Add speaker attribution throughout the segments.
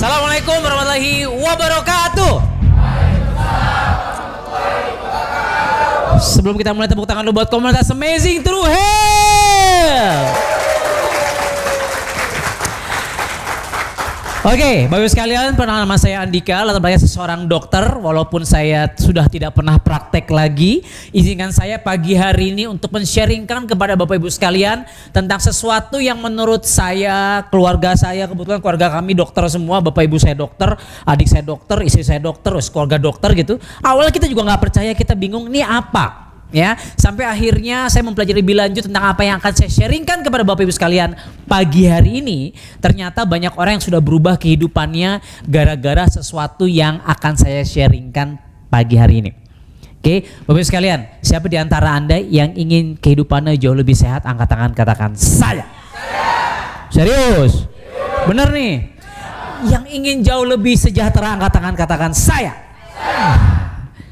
Speaker 1: Assalamualaikum warahmatullahi wabarakatuh. Sebelum kita mulai, tepuk tangan dulu buat komunitas Amazing True Health. Oke, Bapak Ibu sekalian, perkenalkan nama saya Andika, latar belakangnya seorang dokter. Walaupun saya sudah tidak pernah praktek lagi, izinkan saya pagi hari ini untuk men-sharingkan kepada Bapak Ibu sekalian tentang sesuatu yang menurut saya, keluarga saya, kebetulan keluarga kami dokter semua, Bapak Ibu saya dokter, adik saya dokter, istri saya dokter, keluarga dokter gitu. Awalnya kita juga nggak percaya, kita bingung ini apa. Ya, sampai akhirnya saya mempelajari lebih lanjut tentang apa yang akan saya sharingkan kepada Bapak Ibu sekalian pagi hari ini. Ternyata banyak orang yang sudah berubah kehidupannya gara-gara sesuatu yang akan saya sharingkan pagi hari ini. Oke, Bapak Ibu sekalian, siapa di antara Anda yang ingin kehidupannya jauh lebih sehat? Angkat tangan, katakan saya. Serius? Bener nih? Yang ingin jauh lebih sejahtera, angkat tangan, katakan saya.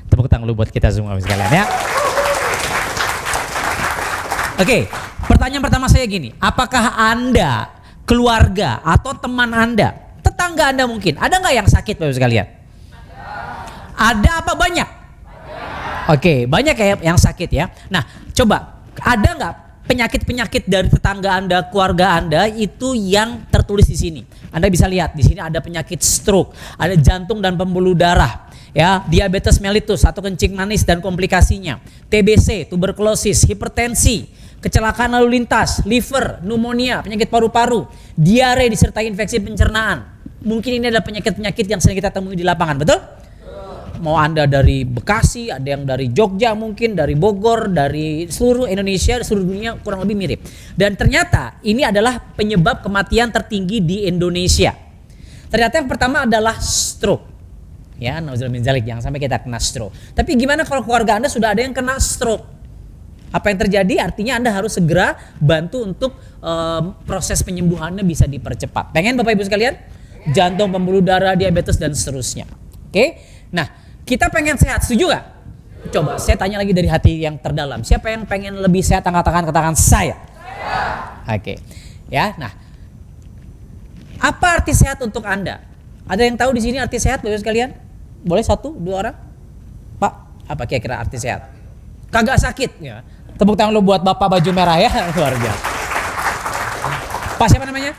Speaker 1: Tepuk tangan lu buat kita semua Bapak Ibu sekalian ya. Oke, pertanyaan pertama saya gini, apakah Anda, keluarga atau teman Anda, tetangga Anda mungkin, ada nggak yang sakit Bapak Ibu sekalian? Ada apa banyak? Oke, banyak ya yang sakit ya. Nah, coba ada nggak penyakit-penyakit dari tetangga Anda, keluarga Anda itu yang tertulis di sini? Anda bisa lihat di sini ada penyakit stroke, ada jantung dan pembuluh darah. Ya, diabetes mellitus atau kencing manis dan komplikasinya, TBC, tuberkulosis, hipertensi, kecelakaan lalu lintas, liver, pneumonia, penyakit paru-paru, diare disertai infeksi pencernaan. Mungkin ini adalah penyakit-penyakit yang sering kita temui di lapangan, betul? Mau Anda dari Bekasi, ada yang dari Jogja mungkin, dari Bogor, dari seluruh Indonesia, seluruh dunia kurang lebih mirip. Dan ternyata ini adalah penyebab kematian tertinggi di Indonesia. Ternyata yang pertama adalah stroke. Ya, nauzubillah min dzalik, jangan sampai kita kena stroke. Tapi gimana kalau keluarga Anda sudah ada yang kena stroke? Apa yang terjadi? Artinya Anda harus segera bantu untuk proses penyembuhannya bisa dipercepat. Pengen Bapak Ibu sekalian? Jantung, pembuluh darah, diabetes dan seterusnya. Oke? Nah, kita pengen sehat, setuju gak? Coba saya tanya lagi dari hati yang terdalam. Siapa yang pengen lebih sehat? Angkat tangan, katakan saya. Oke. Ya, nah. Apa arti sehat untuk Anda? Ada yang tahu di sini arti sehat Bapak Ibu sekalian? Boleh 1, 2 orang? Pak, apa kira-kira arti sehat? Kagak sakit ya. Tepuk tangan lu buat Bapak baju merah ya. Luar biasa. Pak siapa namanya?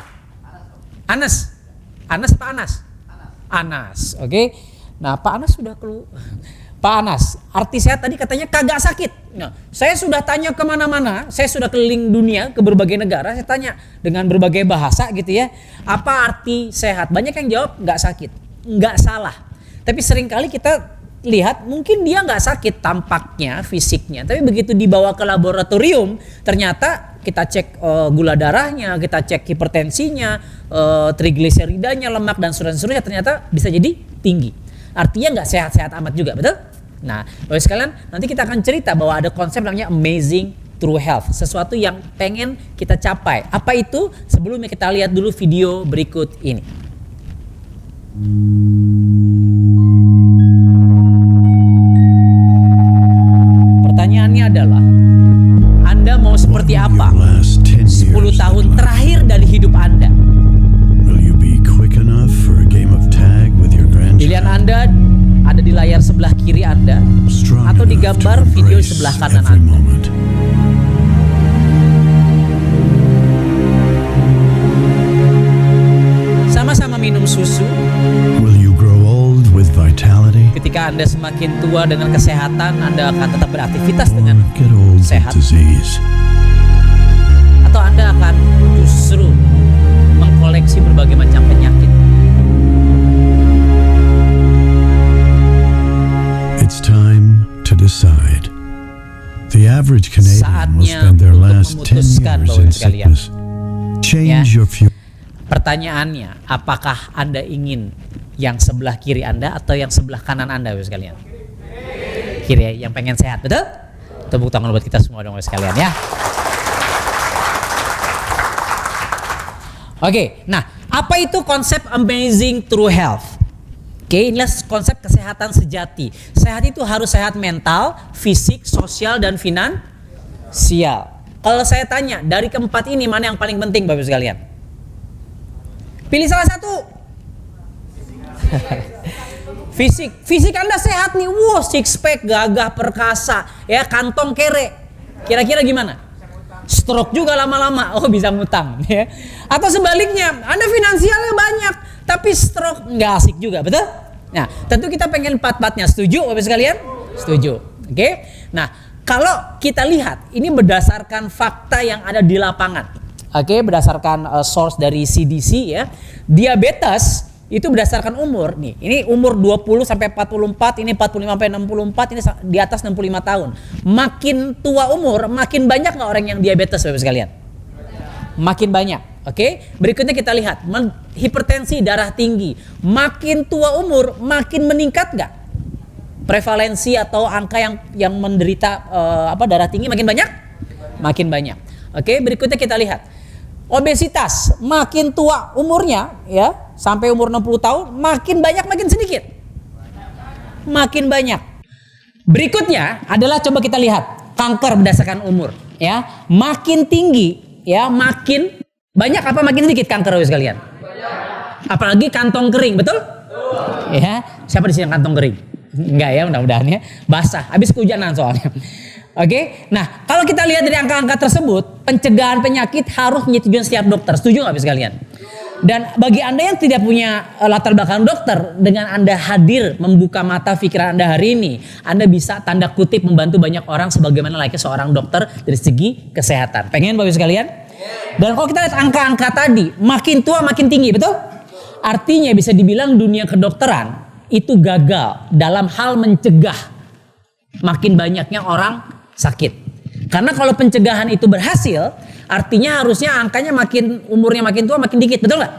Speaker 1: Anas. Anas Pak Anas? Anas. Oke. Nah, Pak Anas sudah keluar. Pak Anas, arti sehat tadi katanya kagak sakit. Nah, saya sudah tanya kemana-mana, saya sudah keliling dunia ke berbagai negara, saya tanya dengan berbagai bahasa gitu ya. Apa arti sehat? Banyak yang jawab nggak sakit, nggak salah. Tapi seringkali kita lihat mungkin dia nggak sakit tampaknya, fisiknya. Tapi begitu dibawa ke laboratorium, ternyata kita cek gula darahnya, kita cek hipertensinya, trigliseridanya, lemak dan seterusnya, ternyata bisa jadi tinggi. Artinya nggak sehat-sehat amat juga, betul? Nah, Bapak sekalian, nanti kita akan cerita bahwa ada konsep namanya Amazing True Health, sesuatu yang pengen kita capai. Apa itu? Sebelumnya kita lihat dulu video berikut ini. Pertanyaannya adalah, Anda mau seperti apa 10 tahun terakhir dari hidup Anda? Pilihan Anda ada di layar sebelah kiri Anda atau di gambar video sebelah kanan Anda. Sama-sama minum susu. Ketika Anda semakin tua dengan kesehatan, Anda akan tetap beraktivitas dengan sehat. Atau Anda akan justru mengkoleksi berbagai macam penyakit.
Speaker 2: It's time to decide. The average Canadian will spend their last 10 years in sickness. Change your future.
Speaker 1: Pertanyaannya, apakah Anda ingin yang sebelah kiri Anda atau yang sebelah kanan Anda, Bapak sekalian? Kiri, yang pengen sehat, betul? Tepuk tangan buat kita semua dong, Bapak sekalian ya. Oke, nah apa itu konsep Amazing True Health? Oke, inilah konsep kesehatan sejati. Sehat itu harus sehat mental, fisik, sosial, dan finansial. Kalau saya tanya, dari keempat ini mana yang paling penting Bapak sekalian? Pilih salah satu. Fisik Anda sehat nih, wow, six pack, gagah perkasa, ya, kantong kere. Kira-kira gimana? Stroke juga lama-lama, oh bisa ngutang, ya. Atau sebaliknya, Anda finansialnya banyak, tapi stroke nggak asik juga, betul? Nah, tentu kita pengen empat-empatnya. Setuju, Bapak sekalian? Setuju. Oke? Nah, kalau kita lihat, ini berdasarkan fakta yang ada di lapangan. Oke, berdasarkan source dari CDC, ya. Diabetes itu berdasarkan umur nih. Ini umur 20 sampai 44, ini 45 sampai 64, ini di atas 65 tahun. Makin tua umur, makin banyak nggak orang yang diabetes, Bapak sekalian? Makin banyak. Oke, berikutnya kita lihat hipertensi, darah tinggi. Makin tua umur, makin meningkat nggak? Prevalensi atau angka yang menderita darah tinggi makin banyak? Makin banyak. Oke, berikutnya kita lihat obesitas, makin tua umurnya, ya, sampai umur 60 tahun, makin banyak, makin sedikit? Makin banyak. Berikutnya adalah coba kita lihat kanker berdasarkan umur, ya. Makin tinggi, ya, makin banyak apa makin sedikit kanker, sekalian? Apalagi kantong kering, betul? Ya, siapa di sini yang kantong kering? Enggak ya, mudah-mudahan ya. Basah, habis kehujanan soalnya. Oke, nah kalau kita lihat dari angka-angka tersebut, pencegahan penyakit harus menyetujui setiap dokter. Setuju nggak sekalian? Dan bagi Anda yang tidak punya latar belakang dokter, dengan Anda hadir membuka mata pikiran Anda hari ini, Anda bisa tanda kutip membantu banyak orang sebagaimana layaknya seorang dokter dari segi kesehatan. Pengen Bapak sekalian? Dan kalau kita lihat angka-angka tadi, makin tua makin tinggi, betul? Artinya bisa dibilang dunia kedokteran itu gagal dalam hal mencegah makin banyaknya orang sakit. Karena kalau pencegahan itu berhasil, artinya harusnya angkanya umurnya makin tua makin dikit, betul nggak?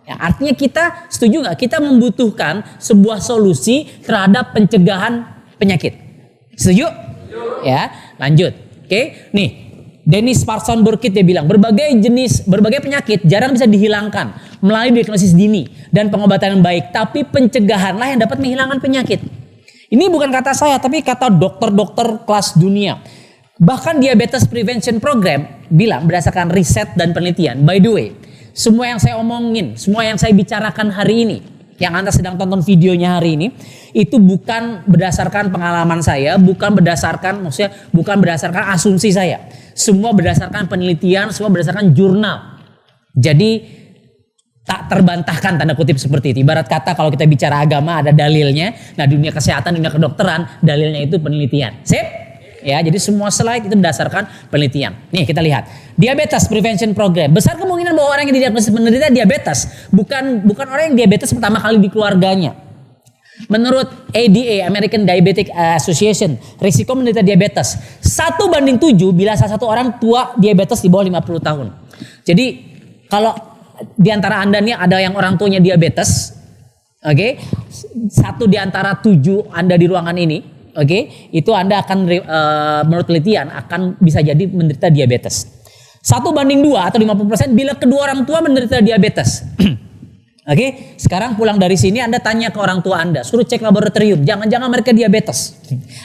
Speaker 1: Ya, artinya kita setuju nggak? Kita membutuhkan sebuah solusi terhadap pencegahan penyakit. Setuju? Ya, lanjut. Oke, nih Dennis Parson Burkitt dia bilang berbagai penyakit jarang bisa dihilangkan melalui diagnosis dini dan pengobatan yang baik, tapi pencegahanlah yang dapat menghilangkan penyakit. Ini bukan kata saya, tapi kata dokter-dokter kelas dunia. Bahkan Diabetes Prevention Program bilang berdasarkan riset dan penelitian, by the way, semua yang saya omongin, semua yang saya bicarakan hari ini, yang Anda sedang tonton videonya hari ini, itu bukan berdasarkan pengalaman saya, bukan berdasarkan asumsi saya. Semua berdasarkan penelitian, semua berdasarkan jurnal. Jadi tak terbantahkan tanda kutip seperti itu. Ibarat kata kalau kita bicara agama ada dalilnya. Nah, dunia kesehatan, dunia kedokteran, dalilnya itu penelitian. Sip? Ya, jadi semua slide itu berdasarkan penelitian. Nih kita lihat. Diabetes Prevention Program. Besar kemungkinan bahwa orang yang didiagnosis menderita diabetes bukan orang yang diabetes pertama kali di keluarganya. Menurut ADA, American Diabetic Association, risiko menderita diabetes 1:7 bila salah satu orang tua diabetes di bawah 50 tahun. Jadi kalau di antara Anda nih ada yang orang tuanya diabetes, oke, 1 di antara 7 Anda di ruangan ini, oke, itu Anda akan menurut penelitian akan bisa jadi menderita diabetes. 1:2 atau 50% bila kedua orang tua menderita diabetes. Oke, sekarang pulang dari sini Anda tanya ke orang tua Anda, suruh cek laboratorium, jangan-jangan mereka diabetes.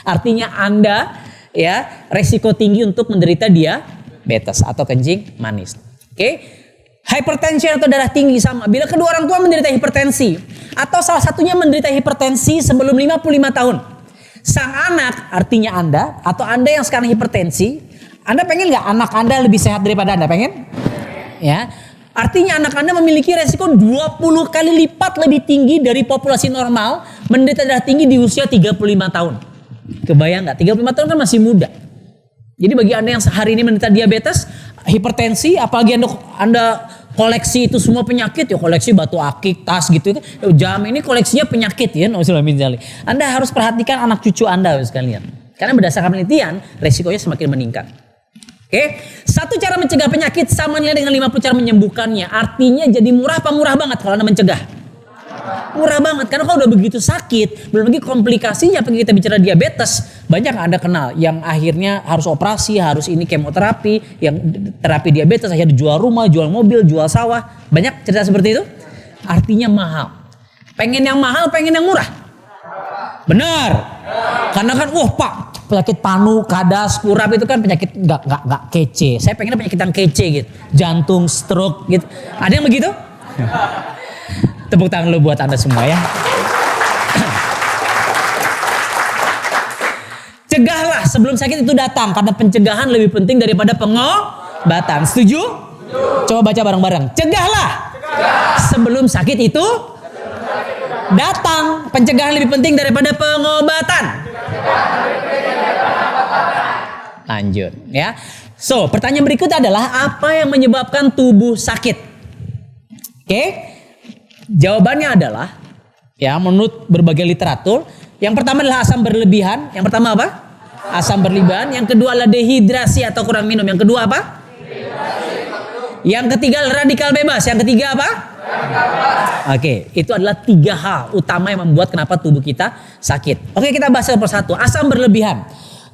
Speaker 1: Artinya Anda ya resiko tinggi untuk menderita diabetes atau kencing manis. Oke. Hypertension atau darah tinggi sama. Bila kedua orang tua menderita hipertensi atau salah satunya menderita hipertensi sebelum 55 tahun. Sang anak, artinya Anda atau Anda yang sekarang hipertensi, Anda pengen nggak anak Anda lebih sehat daripada Anda? Pengen? Ya. Artinya anak Anda memiliki resiko 20 kali lipat lebih tinggi dari populasi normal menderita darah tinggi di usia 35 tahun. Kebayang nggak? 35 tahun kan masih muda. Jadi bagi Anda yang hari ini menderita diabetes, hipertensi, apalagi Anda koleksi itu semua penyakit, ya koleksi batu akik, tas gitu kan. Jam ini koleksinya penyakit ya, Anda harus perhatikan anak cucu Anda sekalian. Karena berdasarkan penelitian, resikonya semakin meningkat. Oke, satu cara mencegah penyakit sama nilai dengan 50 cara menyembuhkannya. Artinya jadi murah apa murah banget kalau Anda mencegah? Murah banget, karena kalau udah begitu sakit, belum lagi komplikasinya apalagi kita bicara diabetes, banyak Anda kenal yang akhirnya harus operasi, harus ini kemoterapi, yang terapi diabetes akhirnya jual rumah, jual mobil, jual sawah, banyak cerita seperti itu. Artinya mahal. Pengen yang mahal, pengen yang murah. Benar. Karena kan, Pak, penyakit panu, kadas, kurap itu kan penyakit nggak kece. Saya pengennya penyakit yang kece gitu, jantung, stroke gitu. Ada yang begitu? Tepuk tangan lu buat Anda semua ya. Cegahlah sebelum sakit itu datang, karena pencegahan lebih penting daripada pengobatan. Setuju? Coba baca bareng-bareng. Cegahlah sebelum sakit itu datang. Pencegahan lebih penting daripada pengobatan. Lanjut ya. So, pertanyaan berikut adalah apa yang menyebabkan tubuh sakit? Oke. Jawabannya adalah ya menurut berbagai literatur, yang pertama adalah asam berlebihan. Yang pertama apa? Asam berlebihan. Yang kedua adalah dehidrasi atau kurang minum. Yang kedua apa? Yang ketiga radikal bebas. Yang ketiga apa? Oke, itu adalah 3 hal utama yang membuat kenapa tubuh kita sakit. Oke, kita bahas satu persatu. Asam berlebihan.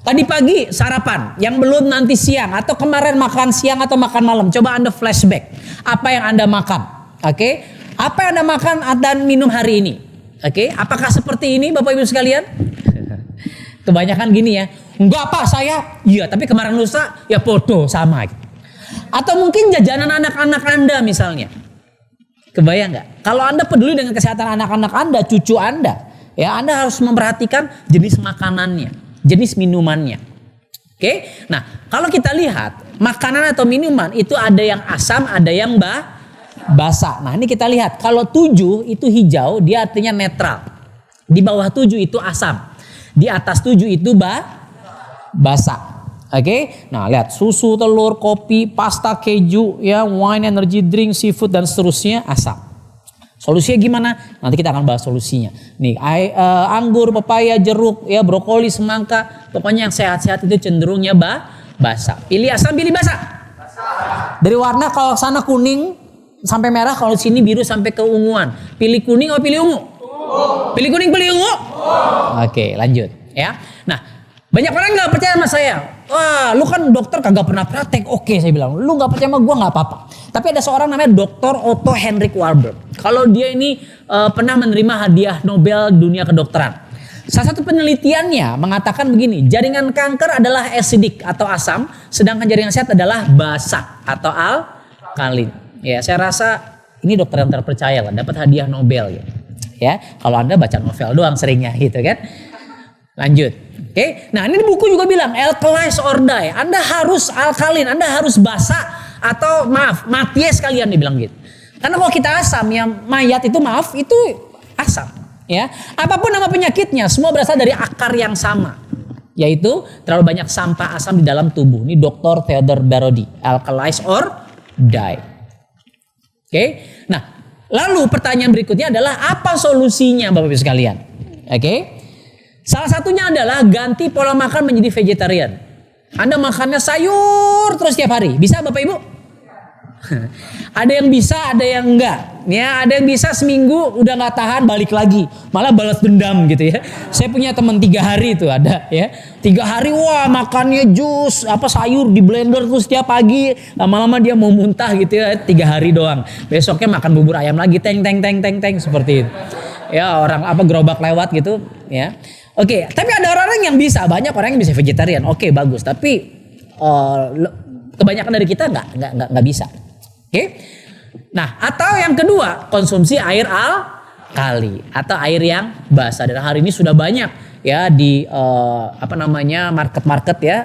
Speaker 1: Tadi pagi sarapan, yang belum nanti siang atau kemarin makan siang atau makan malam. Coba Anda flashback. Apa yang Anda makan? Oke, apa yang Anda makan dan minum hari ini? Oke, apakah seperti ini Bapak Ibu sekalian? Kebanyakan gini ya. Enggak Pak, saya. Iya, tapi kemarin lusa ya podo sama. Atau mungkin jajanan anak-anak Anda misalnya. Kebayang nggak? Kalau Anda peduli dengan kesehatan anak-anak Anda, cucu Anda, ya Anda harus memperhatikan jenis makanannya, jenis minumannya. Oke? Nah, kalau kita lihat makanan atau minuman itu ada yang asam, ada yang basa. Nah, ini kita lihat. Kalau 7 itu hijau, dia artinya netral. Di bawah 7 itu asam. Di atas 7 itu basa. Oke, nah lihat susu, telur, kopi, pasta, keju, ya, wine, energy drink, seafood dan seterusnya asam. Solusinya gimana? Nanti kita akan bahas solusinya. Nih, anggur, pepaya, jeruk, ya, brokoli, semangka, pokoknya yang sehat-sehat itu cenderungnya basa. Pilih asam, pilih basa. Dari warna kalau sana kuning sampai merah, kalau sini biru sampai ke unguan. Pilih kuning atau pilih ungu? Pilih kuning, pilih ungu. Oke, lanjut, ya. Nah, banyak orang nggak percaya sama saya. Wah, lu kan dokter kagak pernah praktek. Oke, saya bilang, lu nggak percaya sama gue nggak apa-apa. Tapi ada seorang namanya Dr. Otto Henrik Warburg. Kalau dia ini pernah menerima hadiah Nobel dunia kedokteran. Salah satu penelitiannya mengatakan begini, jaringan kanker adalah acidic atau asam, sedangkan jaringan sehat adalah basa atau alkalin. Ya, saya rasa ini dokter yang terpercaya lah, dapat hadiah Nobel ya. Ya, kalau Anda baca novel doang seringnya gitu kan. Lanjut. Oke, nah ini buku juga bilang alkalize or die. Anda harus alkalin, Anda harus basa atau maaf mati sekalian dibilang gitu. Karena kalau kita asam ya mayat itu maaf itu asam. Ya, apapun nama penyakitnya semua berasal dari akar yang sama, yaitu terlalu banyak sampah asam di dalam tubuh. Ini Dr. Theodore Barodi, alkalize or die. Oke, nah lalu pertanyaan berikutnya adalah apa solusinya Bapak Ibu sekalian? Oke. Salah satunya adalah ganti pola makan menjadi vegetarian. Anda makannya sayur terus tiap hari. Bisa Bapak Ibu? Ada yang bisa, ada yang enggak. Ya, ada yang bisa seminggu udah nggak tahan balik lagi. Malah balas dendam gitu ya. Saya punya teman 3 hari itu ada ya. 3 hari wah makannya jus apa sayur di blender terus tiap pagi. Lama-lama dia mau muntah gitu ya. 3 hari doang. Besoknya makan bubur ayam lagi teng seperti itu. Ya orang apa gerobak lewat gitu ya. Oke, tapi ada orang yang bisa, banyak orang yang bisa vegetarian. Oke, bagus. Tapi kebanyakan dari kita nggak bisa. Oke. Nah, atau yang kedua, konsumsi air alkali atau air yang basa. Dan hari ini sudah banyak ya di market ya,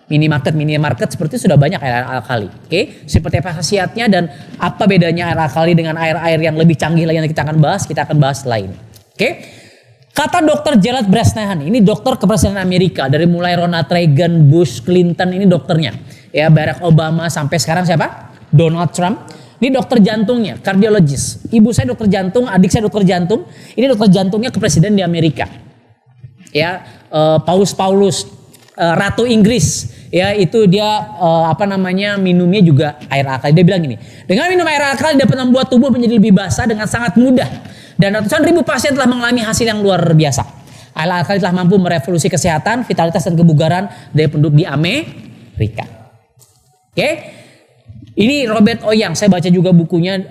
Speaker 1: minimarket seperti itu sudah banyak air alkali. Oke. Seperti apa khasiatnya dan apa bedanya air alkali dengan air-air yang lebih canggih lagi yang kita akan bahas lain. Oke. Kata Dr. Gerald Bresnahan, ini dokter kepresidenan Amerika dari mulai Ronald Reagan, Bush, Clinton, ini dokternya. Ya, Barack Obama sampai sekarang siapa? Donald Trump. Ini dokter jantungnya, kardiologis. Ibu saya dokter jantung, adik saya dokter jantung. Ini dokter jantungnya kepresiden di Amerika. Ya, Paus, Ratu Inggris. Ya, itu dia minumnya juga air alkali. Dia bilang gini, dengan minum air alkali dapat membuat tubuh menjadi lebih basah dengan sangat mudah. Dan ratusan ribu pasien telah mengalami hasil yang luar biasa. Air alkali telah mampu merevolusi kesehatan, vitalitas dan kebugaran dari penduduk di Amerika. Oke. Ini Robert Oyang, saya baca juga bukunya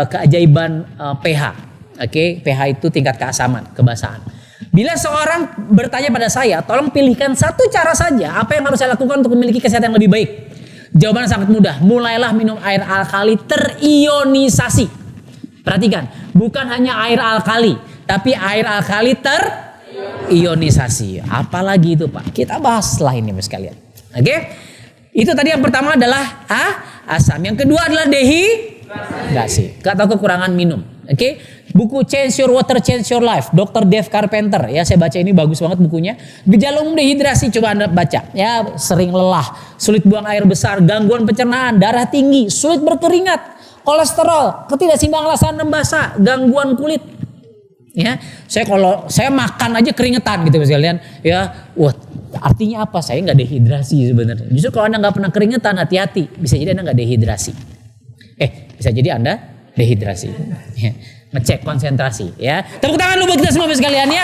Speaker 1: Keajaiban pH. Oke, pH itu tingkat keasaman, kebasahan. Bila seorang bertanya pada saya, tolong pilihkan satu cara saja apa yang harus saya lakukan untuk memiliki kesehatan yang lebih baik. Jawabannya sangat mudah. Mulailah minum air alkali terionisasi. Perhatikan, bukan hanya air alkali, tapi air alkali terionisasi. Apalagi itu Pak? Kita bahaslah ini sekalian. Oke? Itu tadi yang pertama adalah asam. Yang kedua adalah dehidrasi. Atau kekurangan minum. Oke? Buku Change Your Water, Change Your Life, Dr. Dave Carpenter. Ya, saya baca ini bagus banget bukunya. Gejala umum dehidrasi, coba Anda baca. Ya, sering lelah, sulit buang air besar, gangguan pencernaan, darah tinggi, sulit berkeringat, kolesterol, ketidakseimbangan asam lambung, gangguan kulit. Ya, kalau saya makan aja keringetan gitu sekalian. Ya, wah, artinya apa? Saya nggak dehidrasi sebenarnya. Justru kalau Anda nggak pernah keringetan, hati-hati. Bisa jadi Anda nggak dehidrasi. Bisa jadi Anda dehidrasi. Ya, ngecek konsentrasi. Ya, tepuk tangan dulu buat kita semua sekalian ya.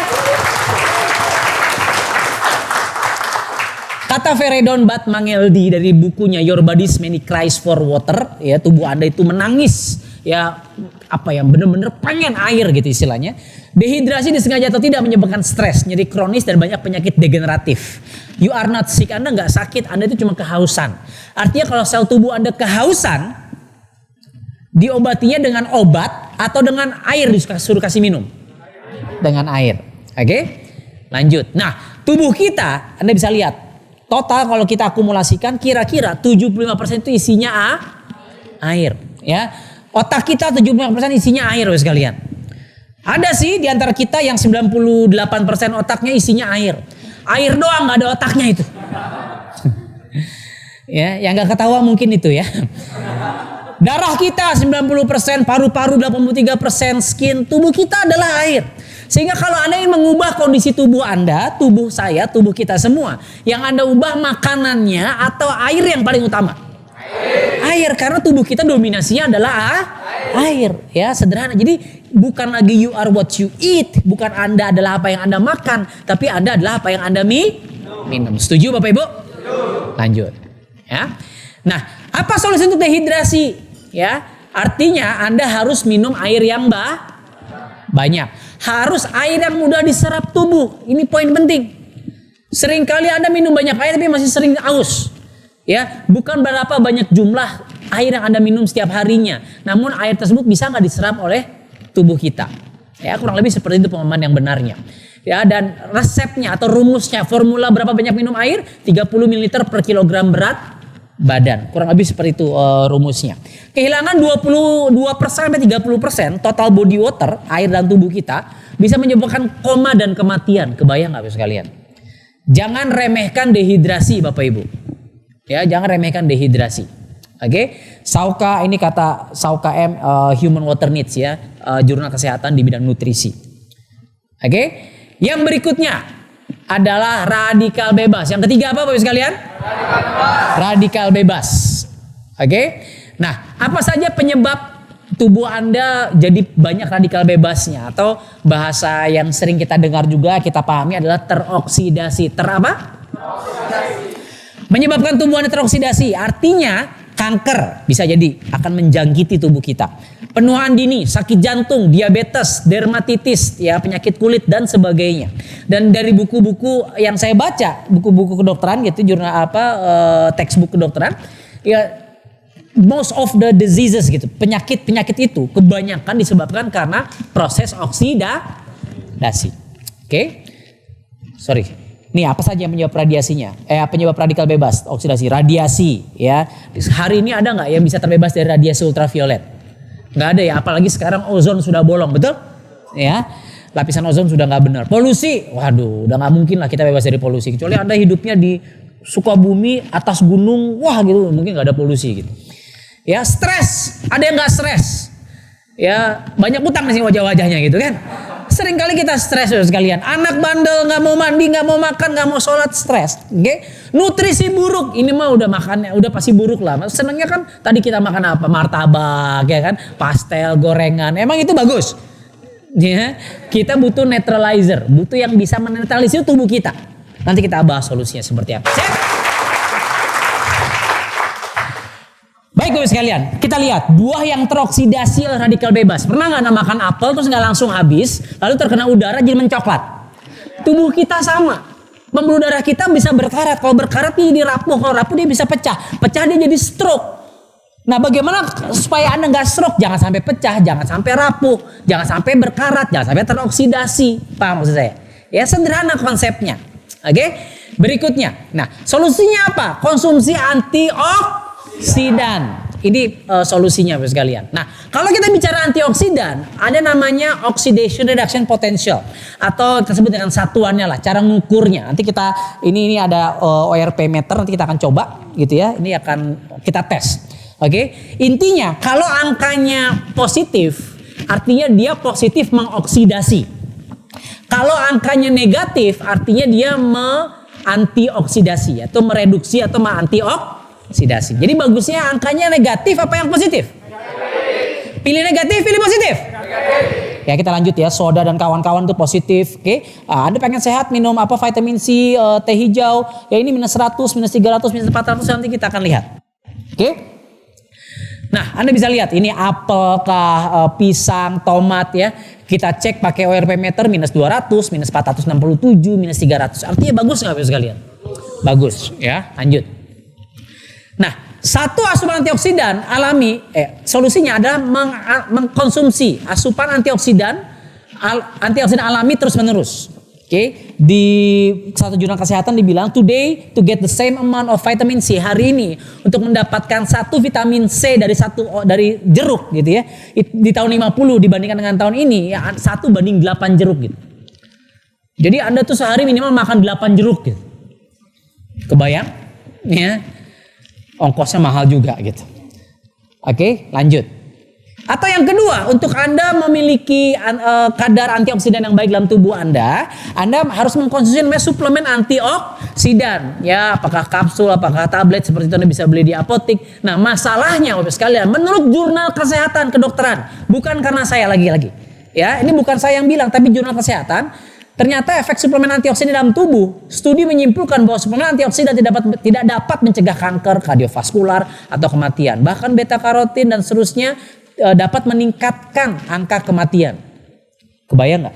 Speaker 1: Kata Feridun Batmangldi dari bukunya Your Body's Many Cries for Water, ya, tubuh Anda itu menangis, ya, benar-benar pengen air gitu istilahnya. Dehidrasi disengaja atau tidak menyebabkan stres, nyeri kronis dan banyak penyakit degeneratif. You are not sick, Anda nggak sakit, Anda itu cuma kehausan. Artinya kalau sel tubuh Anda kehausan, diobatinya dengan obat atau dengan air, disuruh kasih minum. Dengan air, oke? Lanjut. Nah, tubuh kita, Anda bisa lihat. Total kalau kita akumulasikan kira-kira 75% itu isinya air, ya. Otak kita 75% isinya air sekalian. Ada sih di antara kita yang 98% otaknya isinya air. Air doang, nggak ada otaknya itu. Ya, yang nggak ketawa mungkin itu ya. Darah kita 90%, paru-paru 83%, skin, tubuh kita adalah air. Sehingga kalau Anda ingin mengubah kondisi tubuh Anda, tubuh saya, tubuh kita semua, yang Anda ubah makanannya atau air yang paling utama? Air, karena tubuh kita dominasinya adalah air. Ya, sederhana. Jadi bukan lagi you are what you eat, bukan Anda adalah apa yang Anda makan, tapi Anda adalah apa yang Anda minum. Setuju Bapak Ibu? Lanjut. Ya. Nah, apa solusi untuk dehidrasi? Ya, artinya Anda harus minum air yang banyak. Harus air yang mudah diserap tubuh. Ini poin penting. Seringkali Anda minum banyak air tapi masih sering aus. Ya, bukan berapa banyak jumlah air yang Anda minum setiap harinya, namun air tersebut bisa nggak diserap oleh tubuh kita. Ya, kurang lebih seperti itu pemahaman yang benarnya. Ya, dan resepnya atau rumusnya, formula berapa banyak minum air? 30 ml per kilogram berat badan. Kurang lebih seperti itu rumusnya. Kehilangan 22% sampai 30% total body water, air dalam tubuh kita, bisa menyebabkan koma dan kematian. Kebayang nggak sekalian? Jangan remehkan dehidrasi Bapak Ibu. Ya, jangan remehkan dehidrasi. Oke, Sauka, ini kata Sauka M, Human Water Needs ya, jurnal kesehatan di bidang nutrisi. Oke, yang berikutnya adalah radikal bebas. Yang ketiga apa Bapak Ibu sekalian? Radikal bebas. Oke. Nah, apa saja penyebab tubuh Anda jadi banyak radikal bebasnya? Atau bahasa yang sering kita dengar juga, kita pahami adalah teroksidasi. Terapa? Menyebabkan tubuh Anda teroksidasi. Artinya kanker bisa jadi akan menjangkiti tubuh kita. Penuaan dini, sakit jantung, diabetes, dermatitis, ya, penyakit kulit dan sebagainya. Dan dari buku-buku yang saya baca, buku-buku kedokteran gitu, jurnal textbook kedokteran, ya, most of the diseases gitu, penyakit itu kebanyakan disebabkan karena proses oksidasi. Oke? Sorry. Nih, apa saja yang penyebab radiasinya? Penyebab radikal bebas, oksidasi, radiasi, ya. Hari ini ada nggak yang bisa terbebas dari radiasi ultraviolet? Nggak ada ya, apalagi sekarang ozon sudah bolong, betul? Ya. Lapisan ozon sudah nggak benar. Polusi, waduh, udah nggak mungkin lah kita bebas dari polusi. Kecuali Anda hidupnya di Sukabumi, atas gunung, wah gitu, mungkin nggak ada polusi gitu. Ya, stres, ada yang nggak stres. Ya, banyak utang sih wajah-wajahnya gitu kan. Sering kali kita stres sekalian. Anak bandel, nggak mau mandi, nggak mau makan, nggak mau sholat, stres. Oke? Nutrisi buruk, ini mah udah makannya, udah pasti buruk lah. Senangnya kan tadi kita makan apa? Martabak, ya kan? Pastel, gorengan. Emang itu bagus. Ya, kita butuh neutralizer, butuh yang bisa menetralisir tubuh kita. Nanti kita bahas solusinya seperti apa. Siap? Baik Bapak sekalian, kita lihat buah yang teroksidasi oleh radikal bebas. Pernah nggak Anda makan apel terus nggak langsung habis, lalu terkena udara jadi mencoklat? Tubuh kita sama, pembuluh darah kita bisa berkarat. Kalau berkarat dia jadi rapuh, kalau rapuh dia bisa pecah, pecah dia jadi stroke. Nah, bagaimana supaya Anda nggak stroke, jangan sampai pecah, jangan sampai rapuh, jangan sampai berkarat, jangan sampai teroksidasi. Paham maksud saya? Ya, sederhana konsepnya. Oke? Berikutnya. Nah, solusinya apa? Konsumsi antioksidan. Ini solusinya Bapak sekalian. Nah, kalau kita bicara antioksidan, ada namanya oxidation reduction potential atau kita sebut dengan satuannya lah, cara ngukurnya. Nanti kita ini ada ORP meter, nanti kita akan coba gitu ya. Ini akan kita tes. Oke, intinya kalau angkanya positif, artinya dia positif mengoksidasi. Kalau angkanya negatif, artinya dia antioksidasi atau mereduksi atau antioksidasi. Jadi bagusnya angkanya negatif apa yang positif? Negatif. Pilih negatif, pilih positif. Negatif. Ya, kita lanjut ya. Soda dan kawan-kawan itu positif. Oke, Anda pengen sehat, minum apa vitamin C, teh hijau. Ya ini minus 100, minus 300, minus 400, nanti kita akan lihat. Oke. Nah, Anda bisa lihat ini apel kah, pisang, tomat ya. Kita cek pakai ORP meter minus 200, minus 467, minus 300. Artinya bagus nggak Bapak sekalian? Bagus ya. Lanjut. Nah, satu asupan antioksidan alami, solusinya adalah mengkonsumsi asupan antioksidan alami terus menerus. Oke, di satu jurnal kesehatan dibilang today to get the same amount of vitamin C, hari ini untuk mendapatkan satu vitamin C dari jeruk gitu ya. Di tahun 50 dibandingkan dengan tahun ini ya 1 banding 8 jeruk gitu. Jadi Anda tuh sehari minimal makan 8 jeruk gitu. Kebayang? Ya. Ongkosnya mahal juga gitu. Oke, lanjut. Atau yang kedua, untuk Anda memiliki kadar antioksidan yang baik dalam tubuh Anda harus mengkonsumsi namanya suplemen antioksidan. Ya, apakah kapsul, apakah tablet, seperti itu Anda bisa beli di apotik. Nah, masalahnya Bapak sekalian, menurut jurnal kesehatan kedokteran, bukan karena saya lagi-lagi. Ya, ini bukan saya yang bilang, tapi jurnal kesehatan, ternyata efek suplemen antioksidan dalam tubuh, studi menyimpulkan bahwa suplemen antioksidan tidak dapat mencegah kanker, kardiovaskular, atau kematian. Bahkan beta karotin dan seterusnya dapat meningkatkan angka kematian. Kebayang nggak?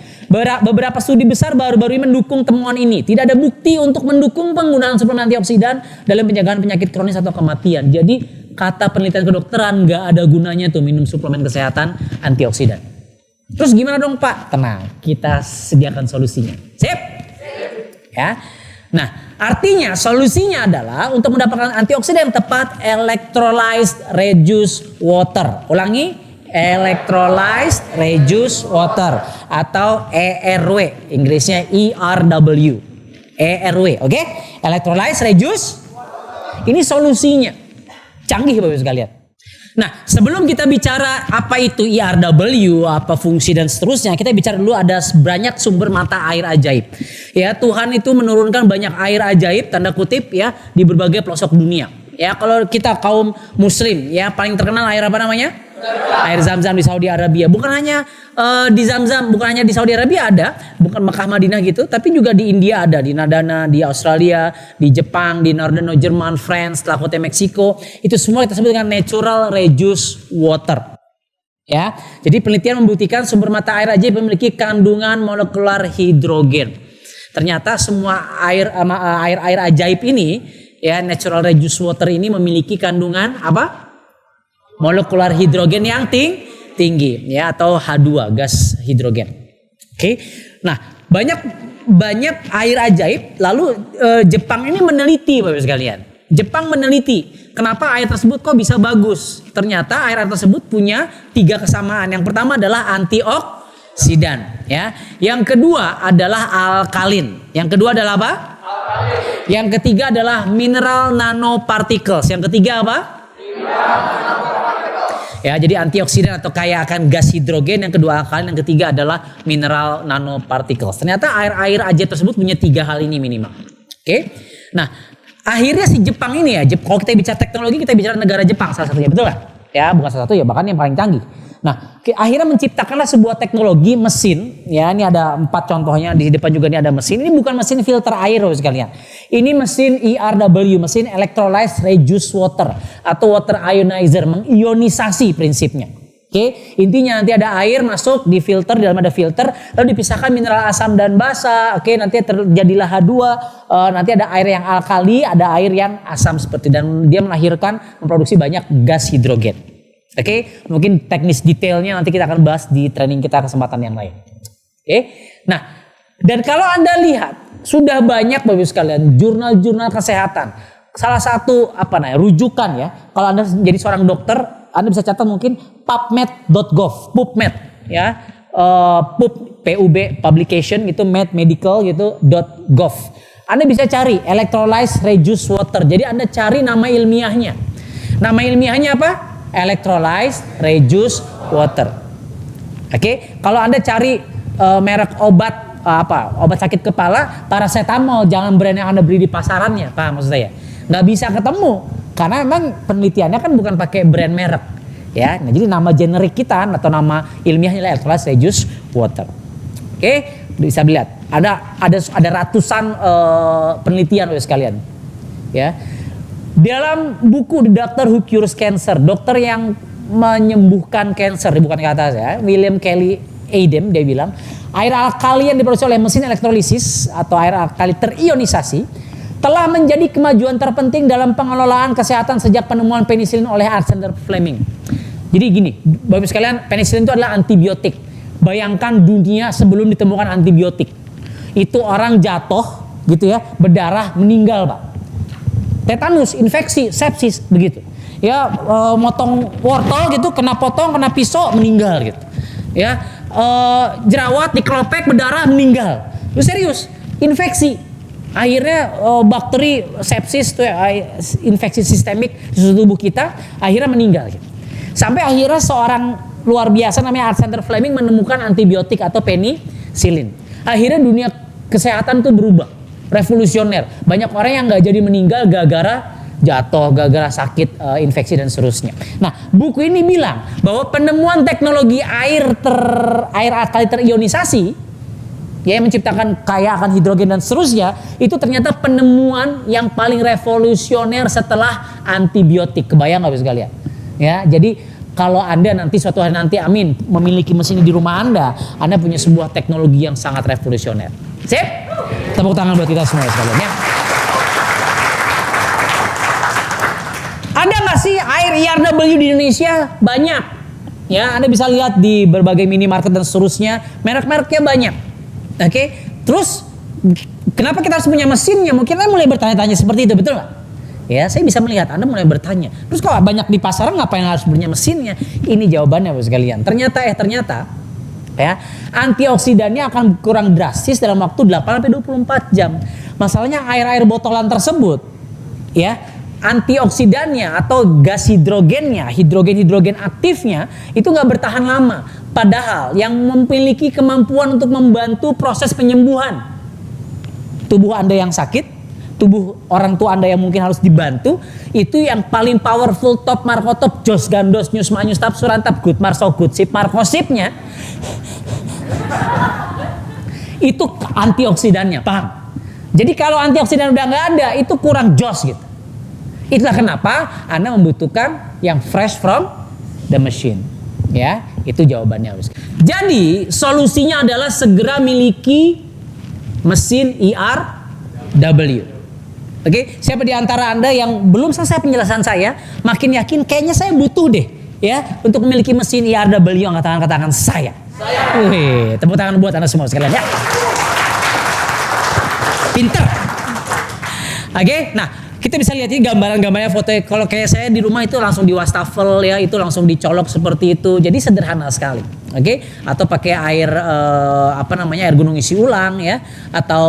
Speaker 1: Beberapa studi besar baru-baru ini mendukung temuan ini. Tidak ada bukti untuk mendukung penggunaan suplemen antioksidan dalam penjagaan penyakit kronis atau kematian. Jadi kata penelitian kedokteran nggak ada gunanya tuh minum suplemen kesehatan antioksidan. Terus gimana dong Pak? Tenang, kita sediakan solusinya. Sip? Ya. Nah, artinya solusinya adalah untuk mendapatkan antioksidan yang tepat, electrolyzed reduced water. Ulangi, electrolyzed reduced water atau ERW, Inggrisnya ERW. ERW, oke? Electrolyzed reduced. Ini solusinya. Canggih Bapak sekalian. Nah, sebelum kita bicara apa itu ERW, apa fungsi dan seterusnya, kita bicara dulu ada banyak sumber mata air ajaib. Ya, Tuhan itu menurunkan banyak air ajaib, tanda kutip ya, di berbagai pelosok dunia. Ya, kalau kita kaum muslim, ya paling terkenal air apa namanya? Air Zam-Zam di Saudi Arabia. Bukan hanya di Zam-Zam, bukan hanya di Saudi Arabia ada, bukan Mekah Madinah gitu, tapi juga di India ada, di Nadana, di Australia, di Jepang, di Northern Jerman, France, Lakote, Meksiko. Itu semua kita sebut dengan natural reduced water. Ya, jadi penelitian membuktikan sumber mata air ajaib memiliki kandungan molekular hidrogen. Ternyata semua air ajaib ini, ya natural reduced water ini memiliki kandungan apa? Molekular hidrogen yang tinggi ya, atau H2 gas hidrogen. Oke. Nah, banyak air ajaib. Lalu Jepang ini meneliti Bapak sekalian. Jepang meneliti kenapa air tersebut kok bisa bagus. Ternyata air tersebut punya 3 kesamaan. Yang pertama adalah antioksidan ya. Yang kedua adalah alkalin. Yang kedua adalah apa? Alkalin. Yang ketiga adalah mineral nanoparticles. Yang ketiga apa? Ya, jadi antioksidan atau kaya akan gas hidrogen, yang kedua alkalin, yang ketiga adalah mineral nanoparticles. Ternyata air ajaib tersebut punya 3 hal ini minimal. Oke. Nah, akhirnya si Jepang ini ya, kalau kita bicara teknologi, kita bicara negara Jepang salah satunya, betul kan? Ya, bukan salah satu ya, bahkan yang paling canggih. Nah, akhirnya menciptakanlah sebuah teknologi mesin, ya ini ada 4 contohnya, di depan juga ini ada mesin. Ini bukan mesin filter air Bapak sekalian. Ini mesin ERW, mesin electrolyzed reduced water atau water ionizer, mengionisasi prinsipnya. Oke, intinya nanti ada air masuk di filter, di dalam ada filter, lalu dipisahkan mineral asam dan basa. Oke, nanti terjadilah H2. Nanti ada air yang alkali, ada air yang asam seperti, dan dia melahirkan, memproduksi banyak gas hidrogen. Oke, mungkin teknis detailnya nanti kita akan bahas di training kita kesempatan yang lain. Oke, nah, dan kalau Anda lihat sudah banyak Bapak Ibu sekalian jurnal-jurnal kesehatan. Salah satu rujukan ya, kalau Anda menjadi seorang dokter, Anda bisa catat mungkin PubMed ya, PUB publication gitu, medical gitu .gov. Anda bisa cari electrolyte reduced water. Jadi Anda cari nama ilmiahnya. Nama ilmiahnya apa? Electrolyte reduced water. Oke, kalau Anda cari merek obat obat sakit kepala, paracetamol, jangan brand yang Anda beli di pasarannya, paham maksud saya? Nggak bisa ketemu karena memang penelitiannya kan bukan pakai brand merek. Ya, nah jadi nama generik kita atau nama ilmiahnya adalah electrolyte reduced water. Oke, bisa dilihat. Ada ratusan penelitian oleh sekalian. Ya, dalam buku The Doctor Who Cures Cancer, dokter yang menyembuhkan cancer, bukan kata saya, William Kelly Adam, dia bilang air alkali yang diproduksi oleh mesin elektrolisis atau air alkali terionisasi telah menjadi kemajuan terpenting dalam pengelolaan kesehatan sejak penemuan penisilin oleh Alexander Fleming. Jadi gini, Bapak sekalian, penisilin itu adalah antibiotik. Bayangkan dunia sebelum ditemukan antibiotik. Itu orang jatuh gitu ya, berdarah, meninggal, Pak. Tetanus, infeksi, sepsis, begitu. Ya, motong wortel gitu, kena potong, kena pisau, meninggal gitu. Ya, jerawat dikelopek, berdarah, meninggal. Lu serius, infeksi. Akhirnya bakteri sepsis itu ya, infeksi sistemik di seluruh tubuh kita, akhirnya meninggal gitu. Sampai akhirnya seorang luar biasa namanya Alexander Fleming menemukan antibiotik atau penisilin. Akhirnya dunia kesehatan tuh berubah, revolusioner. Banyak orang yang nggak jadi meninggal gara-gara jatuh, gara-gara sakit, infeksi dan seterusnya. Nah, buku ini bilang bahwa penemuan teknologi air alkali terionisasi, ya, yang menciptakan kaya akan hidrogen dan seterusnya, itu ternyata penemuan yang paling revolusioner setelah antibiotik. Kebayang nggak sekalian? Ya, jadi kalau Anda nanti suatu hari nanti, amin, memiliki mesin di rumah Anda punya sebuah teknologi yang sangat revolusioner. Sip? Tepuk tangan buat kita semua sekalian ya. Ada nggak sih air IRW di Indonesia? Banyak. Ya, Anda bisa lihat di berbagai minimarket dan seterusnya, merek-mereknya banyak. Oke, terus kenapa kita harus punya mesinnya? Mungkin Anda mulai bertanya-tanya seperti itu, betul nggak? Ya, saya bisa melihat Anda mulai bertanya. Terus kalau banyak di pasaran, ngapain harus punya mesinnya? Ini jawabannya, Bapak sekalian. Ternyata ya, antioksidannya akan kurang drastis dalam waktu 8-24 jam. Masalahnya air-air botolan tersebut, ya, antioksidannya atau gas hidrogennya, hidrogen aktifnya itu nggak bertahan lama. Padahal yang memiliki kemampuan untuk membantu proses penyembuhan tubuh Anda yang sakit, tubuh orang tua Anda yang mungkin harus dibantu, itu yang paling powerful, top markotop, jos gandos, nyus manyus tap surantap, good marso good sip markosipnya itu antioksidannya, paham? Jadi kalau antioksidan udah nggak ada, itu kurang jos gitu. Itulah kenapa Anda membutuhkan yang fresh from the machine. Ya, itu jawabannya. Jadi solusinya adalah segera miliki mesin IRW. Oke, siapa di antara Anda yang belum selesai penjelasan saya, makin yakin kayaknya saya butuh deh ya untuk memiliki mesin IRW, yang katakan saya. Wih, tepuk tangan buat Anda semua sekalian ya. Pinter. Oke, nah kita bisa lihat ini gambaran-gambarnya, foto. Kalau kayak saya di rumah itu langsung di wastafel ya, itu langsung dicolok seperti itu. Jadi sederhana sekali. Oke, atau pakai air air gunung isi ulang ya, atau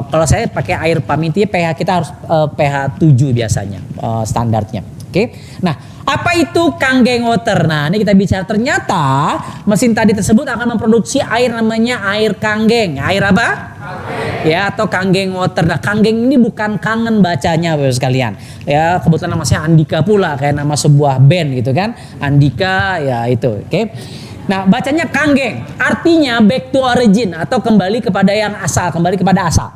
Speaker 1: kalau saya pakai air pamiti, pH kita harus pH 7 biasanya standarnya. Oke. Nah, apa itu Kangen water? Nah, ini kita bicara, ternyata mesin tadi tersebut akan memproduksi air namanya air Kangen. Air apa? Kangen. Ya, atau Kangen water. Nah, Kangen ini bukan kangen bacanya Bapak sekalian. Ya, kebetulan nama saya Andika pula, kayak nama sebuah band gitu kan. Andika ya itu. Oke. Nah, bacanya Kangen, artinya back to origin atau kembali kepada yang asal, kembali kepada asal.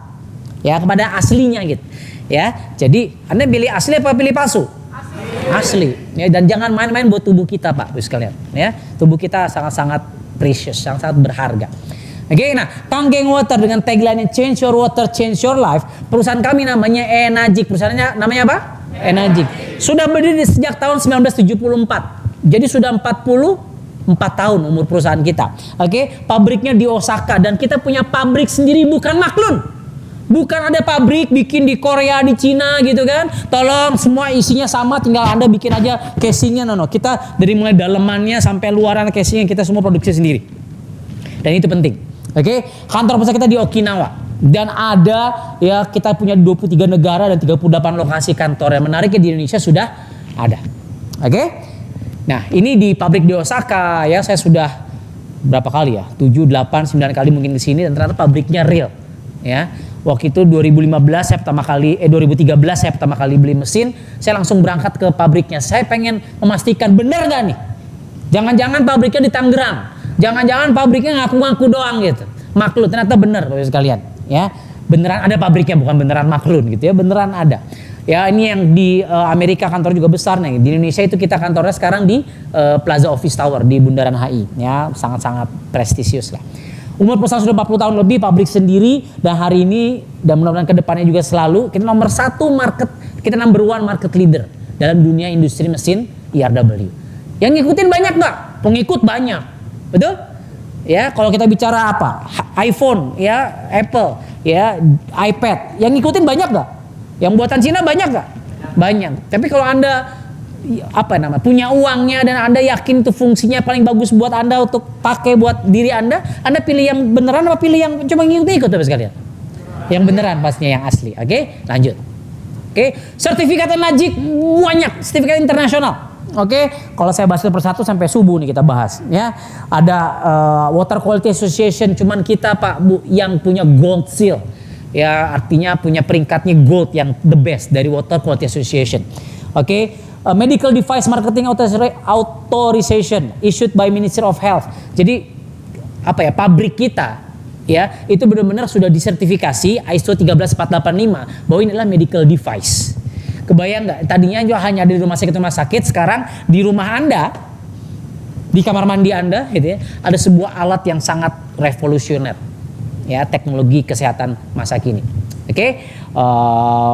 Speaker 1: Ya, kepada aslinya gitu. Ya. Jadi, Anda pilih asli apa pilih palsu? Asli. Asli. Ya, dan jangan main-main buat tubuh kita, Pak, sekalian. Ya, tubuh kita sangat-sangat precious, sangat-sangat berharga. Oke, nah, Kangen Water dengan tagline Change Your Water, Change Your Life. Perusahaan kami namanya Enagic. Perusahaannya namanya apa? Enagic. Sudah berdiri sejak tahun 1974. Jadi sudah 44 tahun umur perusahaan kita. Oke, pabriknya di Osaka dan kita punya pabrik sendiri, bukan maklun. Bukan ada pabrik bikin di Korea, di Cina gitu kan. Tolong semua isinya sama, tinggal Anda bikin aja casingnya. No. Kita dari mulai dalemannya sampai luaran casingnya kita semua produksi sendiri. Dan itu penting. Oke, kantor pusat kita di Okinawa. Dan ada ya kita punya 23 negara dan 38 lokasi kantor. Yang menariknya di Indonesia sudah ada. Oke. Nah, ini di pabrik di Osaka ya, saya sudah berapa kali ya? 7, 8, 9 kali mungkin ke sini dan ternyata pabriknya real. Ya. Waktu itu 2013 saya pertama kali 2013 saya pertama kali beli mesin, saya langsung berangkat ke pabriknya. Saya pengen memastikan benar nggak nih? Jangan-jangan pabriknya di Tangerang. Jangan-jangan pabriknya ngaku-ngaku doang gitu. Maklun, ternyata benar Bapak sekalian, ya. Beneran ada pabriknya, bukan beneran maklun gitu ya, beneran ada. Ya, ini yang di Amerika kantor juga besar nih. Di Indonesia itu kita kantornya sekarang di Plaza Office Tower di Bundaran HI, ya, sangat-sangat prestisius lah. Umur perusahaan sudah 40 tahun lebih, pabrik sendiri, dan hari ini dan mudah-mudahan kedepannya juga selalu kita nomor 1 market, kita number 1 market leader dalam dunia industri mesin ERW. Yang ngikutin banyak nggak? Pengikut banyak, betul? Ya, kalau kita bicara apa? iPhone, ya, Apple, ya, iPad, yang ngikutin banyak nggak? Yang buatan Cina banyak nggak? Banyak. Tapi kalau Anda punya uangnya dan Anda yakin itu fungsinya paling bagus buat Anda untuk pakai buat diri Anda pilih yang beneran apa pilih yang cuma ngikut Bapak sekalian? Yang beneran pastinya, yang asli. Oke, lanjut. Oke, sertifikat Enagic banyak, sertifikat internasional. Oke, kalau saya bahas satu persatu sampai subuh nih kita bahas ya. Ada Water Quality Association, cuman kita Pak Bu yang punya gold seal. Ya, artinya punya peringkatnya gold yang the best dari Water Quality Association. Oke, Medical Device Marketing Authorization issued by Ministry of Health. Jadi pabrik kita ya itu benar-benar sudah disertifikasi ISO 13485 bahwa ini adalah medical device. Kebayang nggak? Tadinya juga hanya ada di rumah sakit, sekarang di rumah Anda, di kamar mandi Anda, gitu ya, ada sebuah alat yang sangat revolusioner, ya, teknologi kesehatan masa kini. Oke,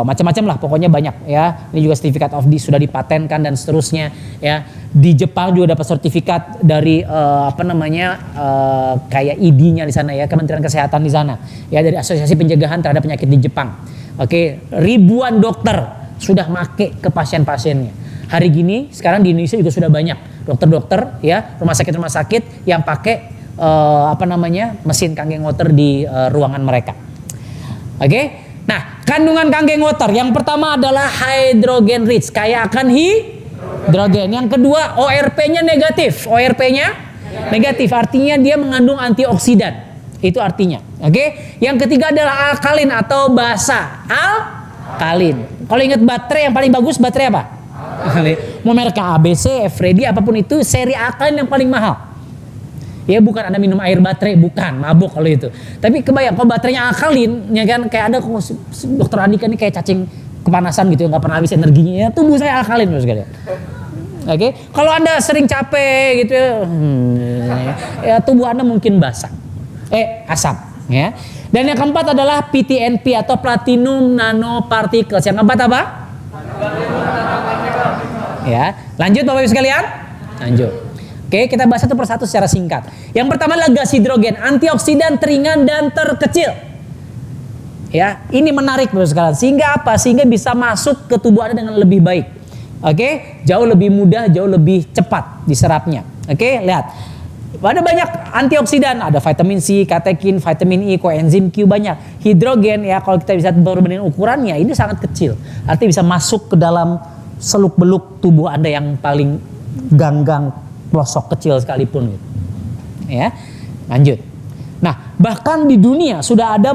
Speaker 1: macam-macam lah, pokoknya banyak ya. Ini juga sertifikat of this sudah dipatenkan dan seterusnya ya. Di Jepang juga dapat sertifikat dari kayak ID-nya di sana ya, Kementerian Kesehatan di sana ya, dari Asosiasi Pencegahan Terhadap Penyakit di Jepang. Oke, ribuan dokter sudah make ke pasien-pasiennya. Hari gini sekarang di Indonesia juga sudah banyak dokter-dokter ya, rumah sakit yang pakai mesin Kangen Water di ruangan mereka. Oke, nah kandungan Kangen Water yang pertama adalah hydrogen rich, kaya akan hidrogen. Yang kedua ORP-nya negatif. ORP-nya negatif artinya dia mengandung antioksidan. Itu artinya. Oke, yang ketiga adalah alkalin atau basa. Alkalin. Kalau ingat baterai yang paling bagus baterai apa? Mau merek ABC, Freddy, apapun itu, seri alkalin yang paling mahal. Ya bukan Anda minum air baterai, bukan, mabuk kalau itu. Tapi kebayang kalau baterainya alkalin, ya kan, kayak ada dokter Andika nih kayak cacing kepanasan gitu, nggak pernah habis energinya. Ya, tubuh saya alkalin loh sekalian. Oke, kalau Anda sering capek gitu, ya tubuh Anda mungkin basah, asam, ya. Dan yang keempat adalah PTNP atau platinum nanoparticles. Yang keempat apa? Ya, lanjut Bapak Ibu sekalian. Lanjut. Oke, kita bahas satu persatu secara singkat. Yang pertama adalah gas hidrogen, antioksidan teringan dan terkecil. Ya, ini menarik Bapak sekalian. Sehingga apa? Sehingga bisa masuk ke tubuh Anda dengan lebih baik. Oke, jauh lebih mudah, jauh lebih cepat diserapnya. Oke, lihat. Ada banyak antioksidan, ada vitamin C, katekin, vitamin E, koenzim Q, banyak. Hidrogen ya, kalau kita bisa perbandingan ukurannya, ini sangat kecil. Artinya bisa masuk ke dalam seluk-beluk tubuh Anda yang paling ganggang, pelosok kecil sekalipun gitu. Ya, lanjut. Nah, bahkan di dunia sudah ada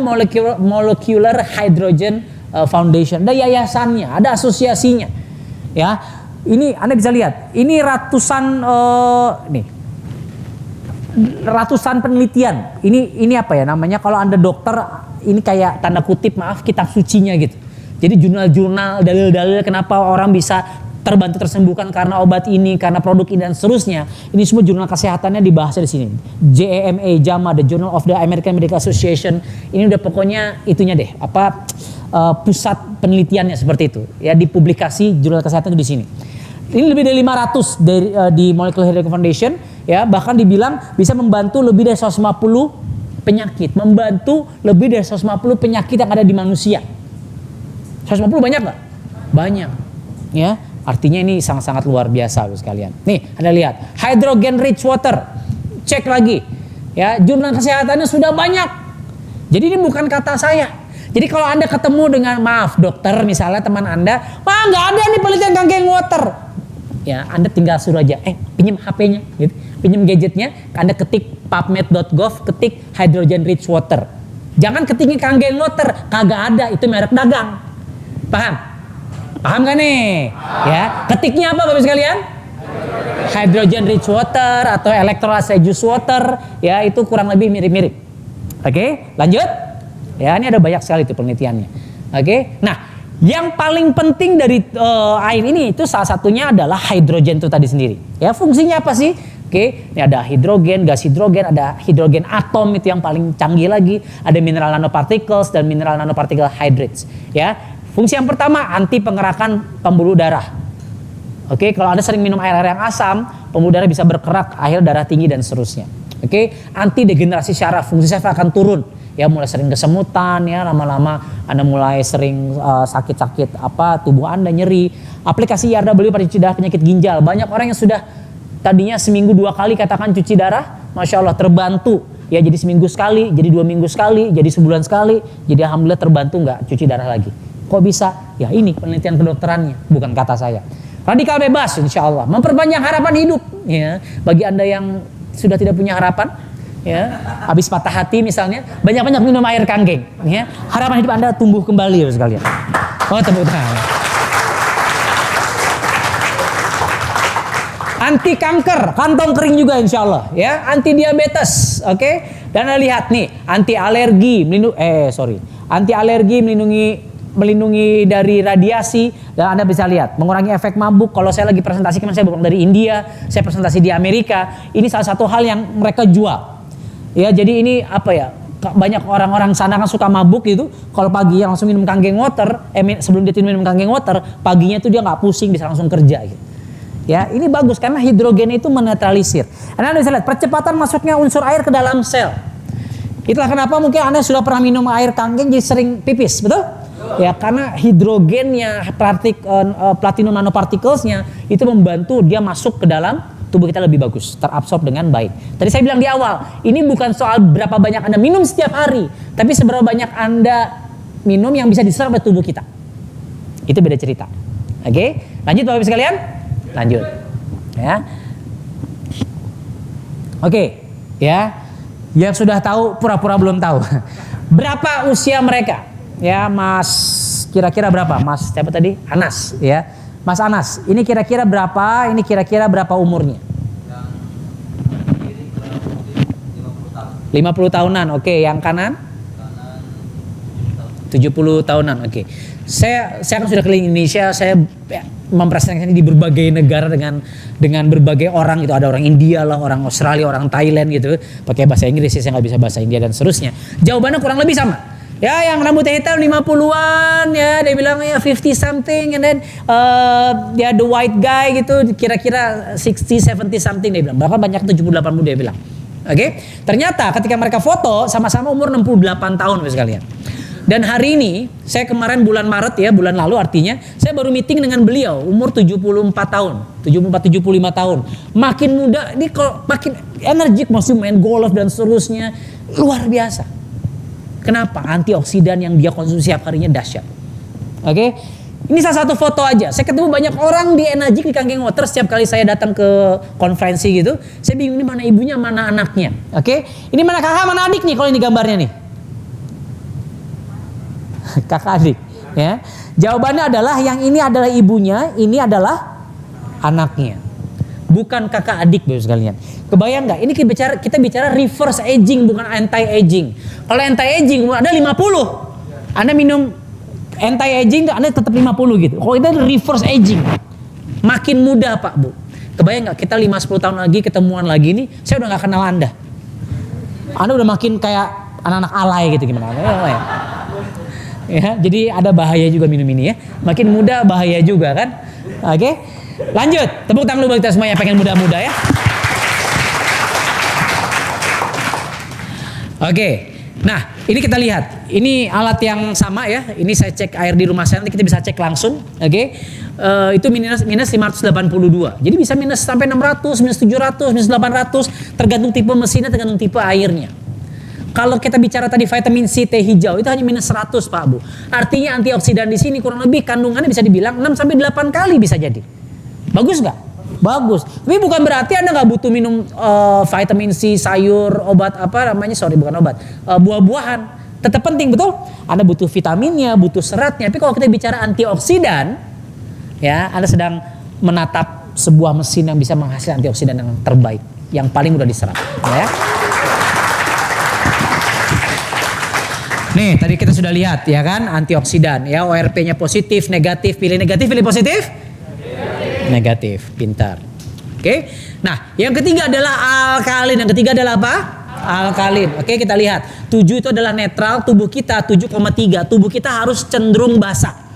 Speaker 1: Molecular Hydrogen Foundation, ada yayasannya, ada asosiasinya. Ya, ini Anda bisa lihat, ini ratusan penelitian. Ini apa ya namanya? Kalau Anda dokter, ini kayak tanda kutip maaf kitab sucinya gitu. Jadi jurnal-jurnal, dalil-dalil kenapa orang bisa terbantu tersembuhkan karena obat ini, karena produk ini dan seterusnya. Ini semua jurnal kesehatannya dibahas di sini. JAMA, JAMA, The Journal of the American Medical Association. Ini udah pokoknya itunya deh, pusat penelitiannya seperti itu. Ya, di publikasi jurnal kesehatan itu di sini. Ini lebih dari 500 di Molecular Health Foundation, ya, bahkan dibilang bisa membantu lebih dari 150 penyakit, membantu lebih dari 150 penyakit yang ada di manusia. 150 banyak nggak? Banyak, ya. Artinya ini sangat-sangat luar biasa sekalian. Nih, Anda lihat, hydrogen rich water. Cek lagi. Ya, jurnal kesehatannya sudah banyak. Jadi ini bukan kata saya. Jadi kalau Anda ketemu dengan, maaf dokter misalnya teman Anda, wah nggak ada nih penelitian kangen water. Ya, Anda tinggal suruh aja, pinjam HP-nya, gitu. Pinjam gadgetnya, Anda ketik pubmed.gov, ketik hydrogen rich water. Jangan ketiknya kangen water, kagak ada, itu merek dagang. Paham? Paham gak nih? Ya, ketiknya apa Bapak sekalian? Hydrogen rich water atau electrolyte juice water, ya itu kurang lebih mirip-mirip. Oke, lanjut. Ya, ini ada banyak sekali itu penelitiannya. Oke. Nah, yang paling penting dari air ini itu salah satunya adalah hidrogen itu tadi sendiri. Ya, fungsinya apa sih? Oke, ini ada hidrogen, gas hidrogen, ada hidrogen atom itu yang paling canggih lagi, ada mineral nanoparticles dan mineral nanoparticle hydrates, ya. Fungsi yang pertama, anti pengerakan pembuluh darah. Oke, kalau Anda sering minum air-air yang asam, pembuluh darah bisa berkerak, akhir darah tinggi dan seterusnya. Oke, anti degenerasi syaraf, fungsi syaraf akan turun. Ya, mulai sering kesemutan, ya lama-lama Anda mulai sering sakit-sakit tubuh Anda nyeri. Aplikasi IRW pada cuci darah penyakit ginjal. Banyak orang yang sudah tadinya seminggu 2 kali katakan cuci darah, Masya Allah terbantu. Ya, jadi seminggu sekali, jadi 2 minggu sekali, jadi sebulan sekali. Jadi alhamdulillah terbantu nggak cuci darah lagi. Kok bisa? Ya ini penelitian kedokterannya, bukan kata saya. Radikal bebas, insya Allah memperpanjang harapan hidup. Ya, bagi Anda yang sudah tidak punya harapan, ya, habis patah hati misalnya, banyak-banyak minum air kanggeng. Ya, harapan hidup Anda tumbuh kembali, sekalian. Oh, tepuk tangan. Anti kanker, kantong kering juga insya Allah. Ya, anti diabetes, oke. Dan Anda lihat nih, anti alergi, anti alergi melindungi dari radiasi, dan Anda bisa lihat mengurangi efek mabuk. Kalau saya lagi presentasi, kemarin saya pulang dari India, saya presentasi di Amerika, ini salah satu hal yang mereka jual. Ya, jadi ini banyak orang-orang sana kan suka mabuk gitu. Kalau pagi langsung minum kangen water, sebelum dia minum kangen water, paginya tuh dia nggak pusing, bisa langsung kerja gitu. Ya, ini bagus karena hidrogen itu menetralisir. Anda bisa lihat percepatan masuknya unsur air ke dalam sel. Itulah kenapa mungkin Anda sudah pernah minum air kangen jadi sering pipis, betul? Ya, karena hidrogennya, platinum nanoparticlesnya itu membantu dia masuk ke dalam tubuh kita lebih bagus, terabsorb dengan baik. Tadi saya bilang di awal, ini bukan soal berapa banyak Anda minum setiap hari, tapi seberapa banyak Anda minum yang bisa diserap oleh tubuh kita. Itu beda cerita. Oke, lanjut Bapak Ibu sekalian? Lanjut. Ya. Oke, ya. Yang sudah tahu pura-pura belum tahu. Berapa usia mereka? Ya, Mas, kira-kira berapa? Mas siapa tadi? Anas, ya. Mas Anas, ini kira-kira berapa? Ini kira-kira berapa umurnya? 50 tahunan. Oke, yang kanan? 70 tahunan. Oke. Saya kan sudah keliling Indonesia, saya mempresentasikan di berbagai negara dengan berbagai orang gitu. Ada orang India lah, orang Australia, orang Thailand gitu. Pakai bahasa Inggris, saya nggak bisa bahasa India dan seterusnya. Jawabannya kurang lebih sama. Ya, yang rambutnya hitam 50-an, ya dia bilang ya 50 something, and then ya the white guy gitu kira-kira 60, 70 something dia bilang. Bahkan banyak 70-80 dia bilang. Oke. Ternyata ketika mereka foto sama-sama umur 68 tahun sekalian. Dan hari ini, saya kemarin bulan Maret ya, bulan lalu artinya, saya baru meeting dengan beliau, umur 74 tahun, 74-75 tahun. Makin muda, ini kalau makin energik, masih main golf dan seterusnya, luar biasa. Kenapa? Antioksidan yang dia konsumsi setiap harinya dahsyat. Oke, ini salah satu foto aja. Saya ketemu banyak orang di Energik di Kangen Water setiap kali saya datang ke konferensi gitu. Saya bingung ini mana ibunya, mana anaknya. Oke, ini mana kakak, mana adik nih kalau ini gambarnya nih. Kakak adik, ya. Jawabannya adalah yang ini adalah ibunya, ini adalah anaknya. Bukan kakak adik Bapak sekalian. Kebayang nggak? Ini kita bicara reverse aging, bukan anti aging. Kalau anti aging Anda 50, Anda minum anti aging Anda tetap 50 gitu. Kalau itu reverse aging. Makin mudah Pak Bu. Kebayang nggak kita 5-10 tahun lagi ketemuan lagi nih, saya udah nggak kenal Anda. Anda udah makin kayak anak-anak alay gitu gimana? Ya, jadi ada bahaya juga minum ini ya. Makin muda bahaya juga kan. Oke. Lanjut. Tepuk tangan dulu buat kita semua yang pengen muda-muda ya. Oke. Nah, ini kita lihat. Ini alat yang sama ya. Ini saya cek air di rumah saya, nanti kita bisa cek langsung. Oke. Itu minus 582. Jadi bisa minus sampai 600, minus 700, minus 800, tergantung tipe mesinnya, tergantung tipe airnya. Kalau kita bicara tadi vitamin C teh hijau itu hanya minus 100 Pak Bu. Artinya antioksidan di sini kurang lebih kandungannya bisa dibilang 6 sampai 8 kali bisa jadi. Bagus nggak? Bagus. Tapi bukan berarti Anda nggak butuh minum vitamin C, sayur, obat bukan obat, buah-buahan. Tetap penting betul. Anda butuh vitaminnya, butuh seratnya. Tapi kalau kita bicara antioksidan, ya Anda sedang menatap sebuah mesin yang bisa menghasilkan antioksidan yang terbaik, yang paling mudah diserap. Ya. Nih, tadi kita sudah lihat ya kan antioksidan ya, ORP-nya positif, negatif, pilih negatif, pilih positif. Negatif, pintar. Oke. Nah, yang ketiga adalah alkalin. Yang ketiga adalah apa? Alkalin. Oke, kita lihat. 7 itu adalah netral, tubuh kita 7,3. Tubuh kita harus cenderung basah.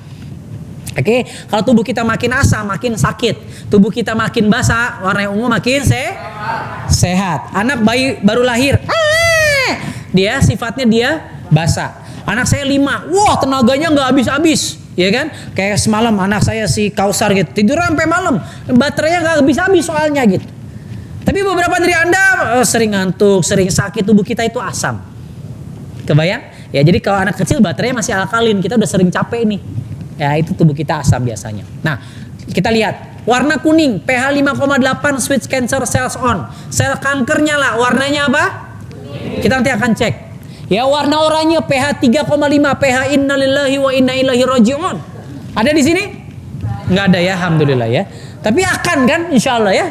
Speaker 1: Oke, kalau tubuh kita makin asam, makin sakit. Tubuh kita makin basah, warna ungu makin sehat. Anak bayi baru lahir, dia sifatnya dia basah. Anak saya 5, wah tenaganya nggak habis-habis, ya kan? Kayak semalam anak saya si Kausar gitu, tidur sampai malam, baterainya nggak habis-habis soalnya gitu. Tapi beberapa dari Anda sering ngantuk, sering sakit, tubuh kita itu asam. Kebayang? Ya jadi kalau anak kecil baterainya masih alkalin, kita udah sering capek nih. Ya itu tubuh kita asam biasanya. Nah kita lihat warna kuning, pH 5,8, switch cancer cells on. Sel kanker nyala, warnanya apa? Kita nanti akan cek. Ya warna oranye pH 3,5, pH innalillahi wa inna ilaihi raji'un. Ada di sini? Nggak ada ya, alhamdulillah ya. Tapi akan kan, insya Allah ya.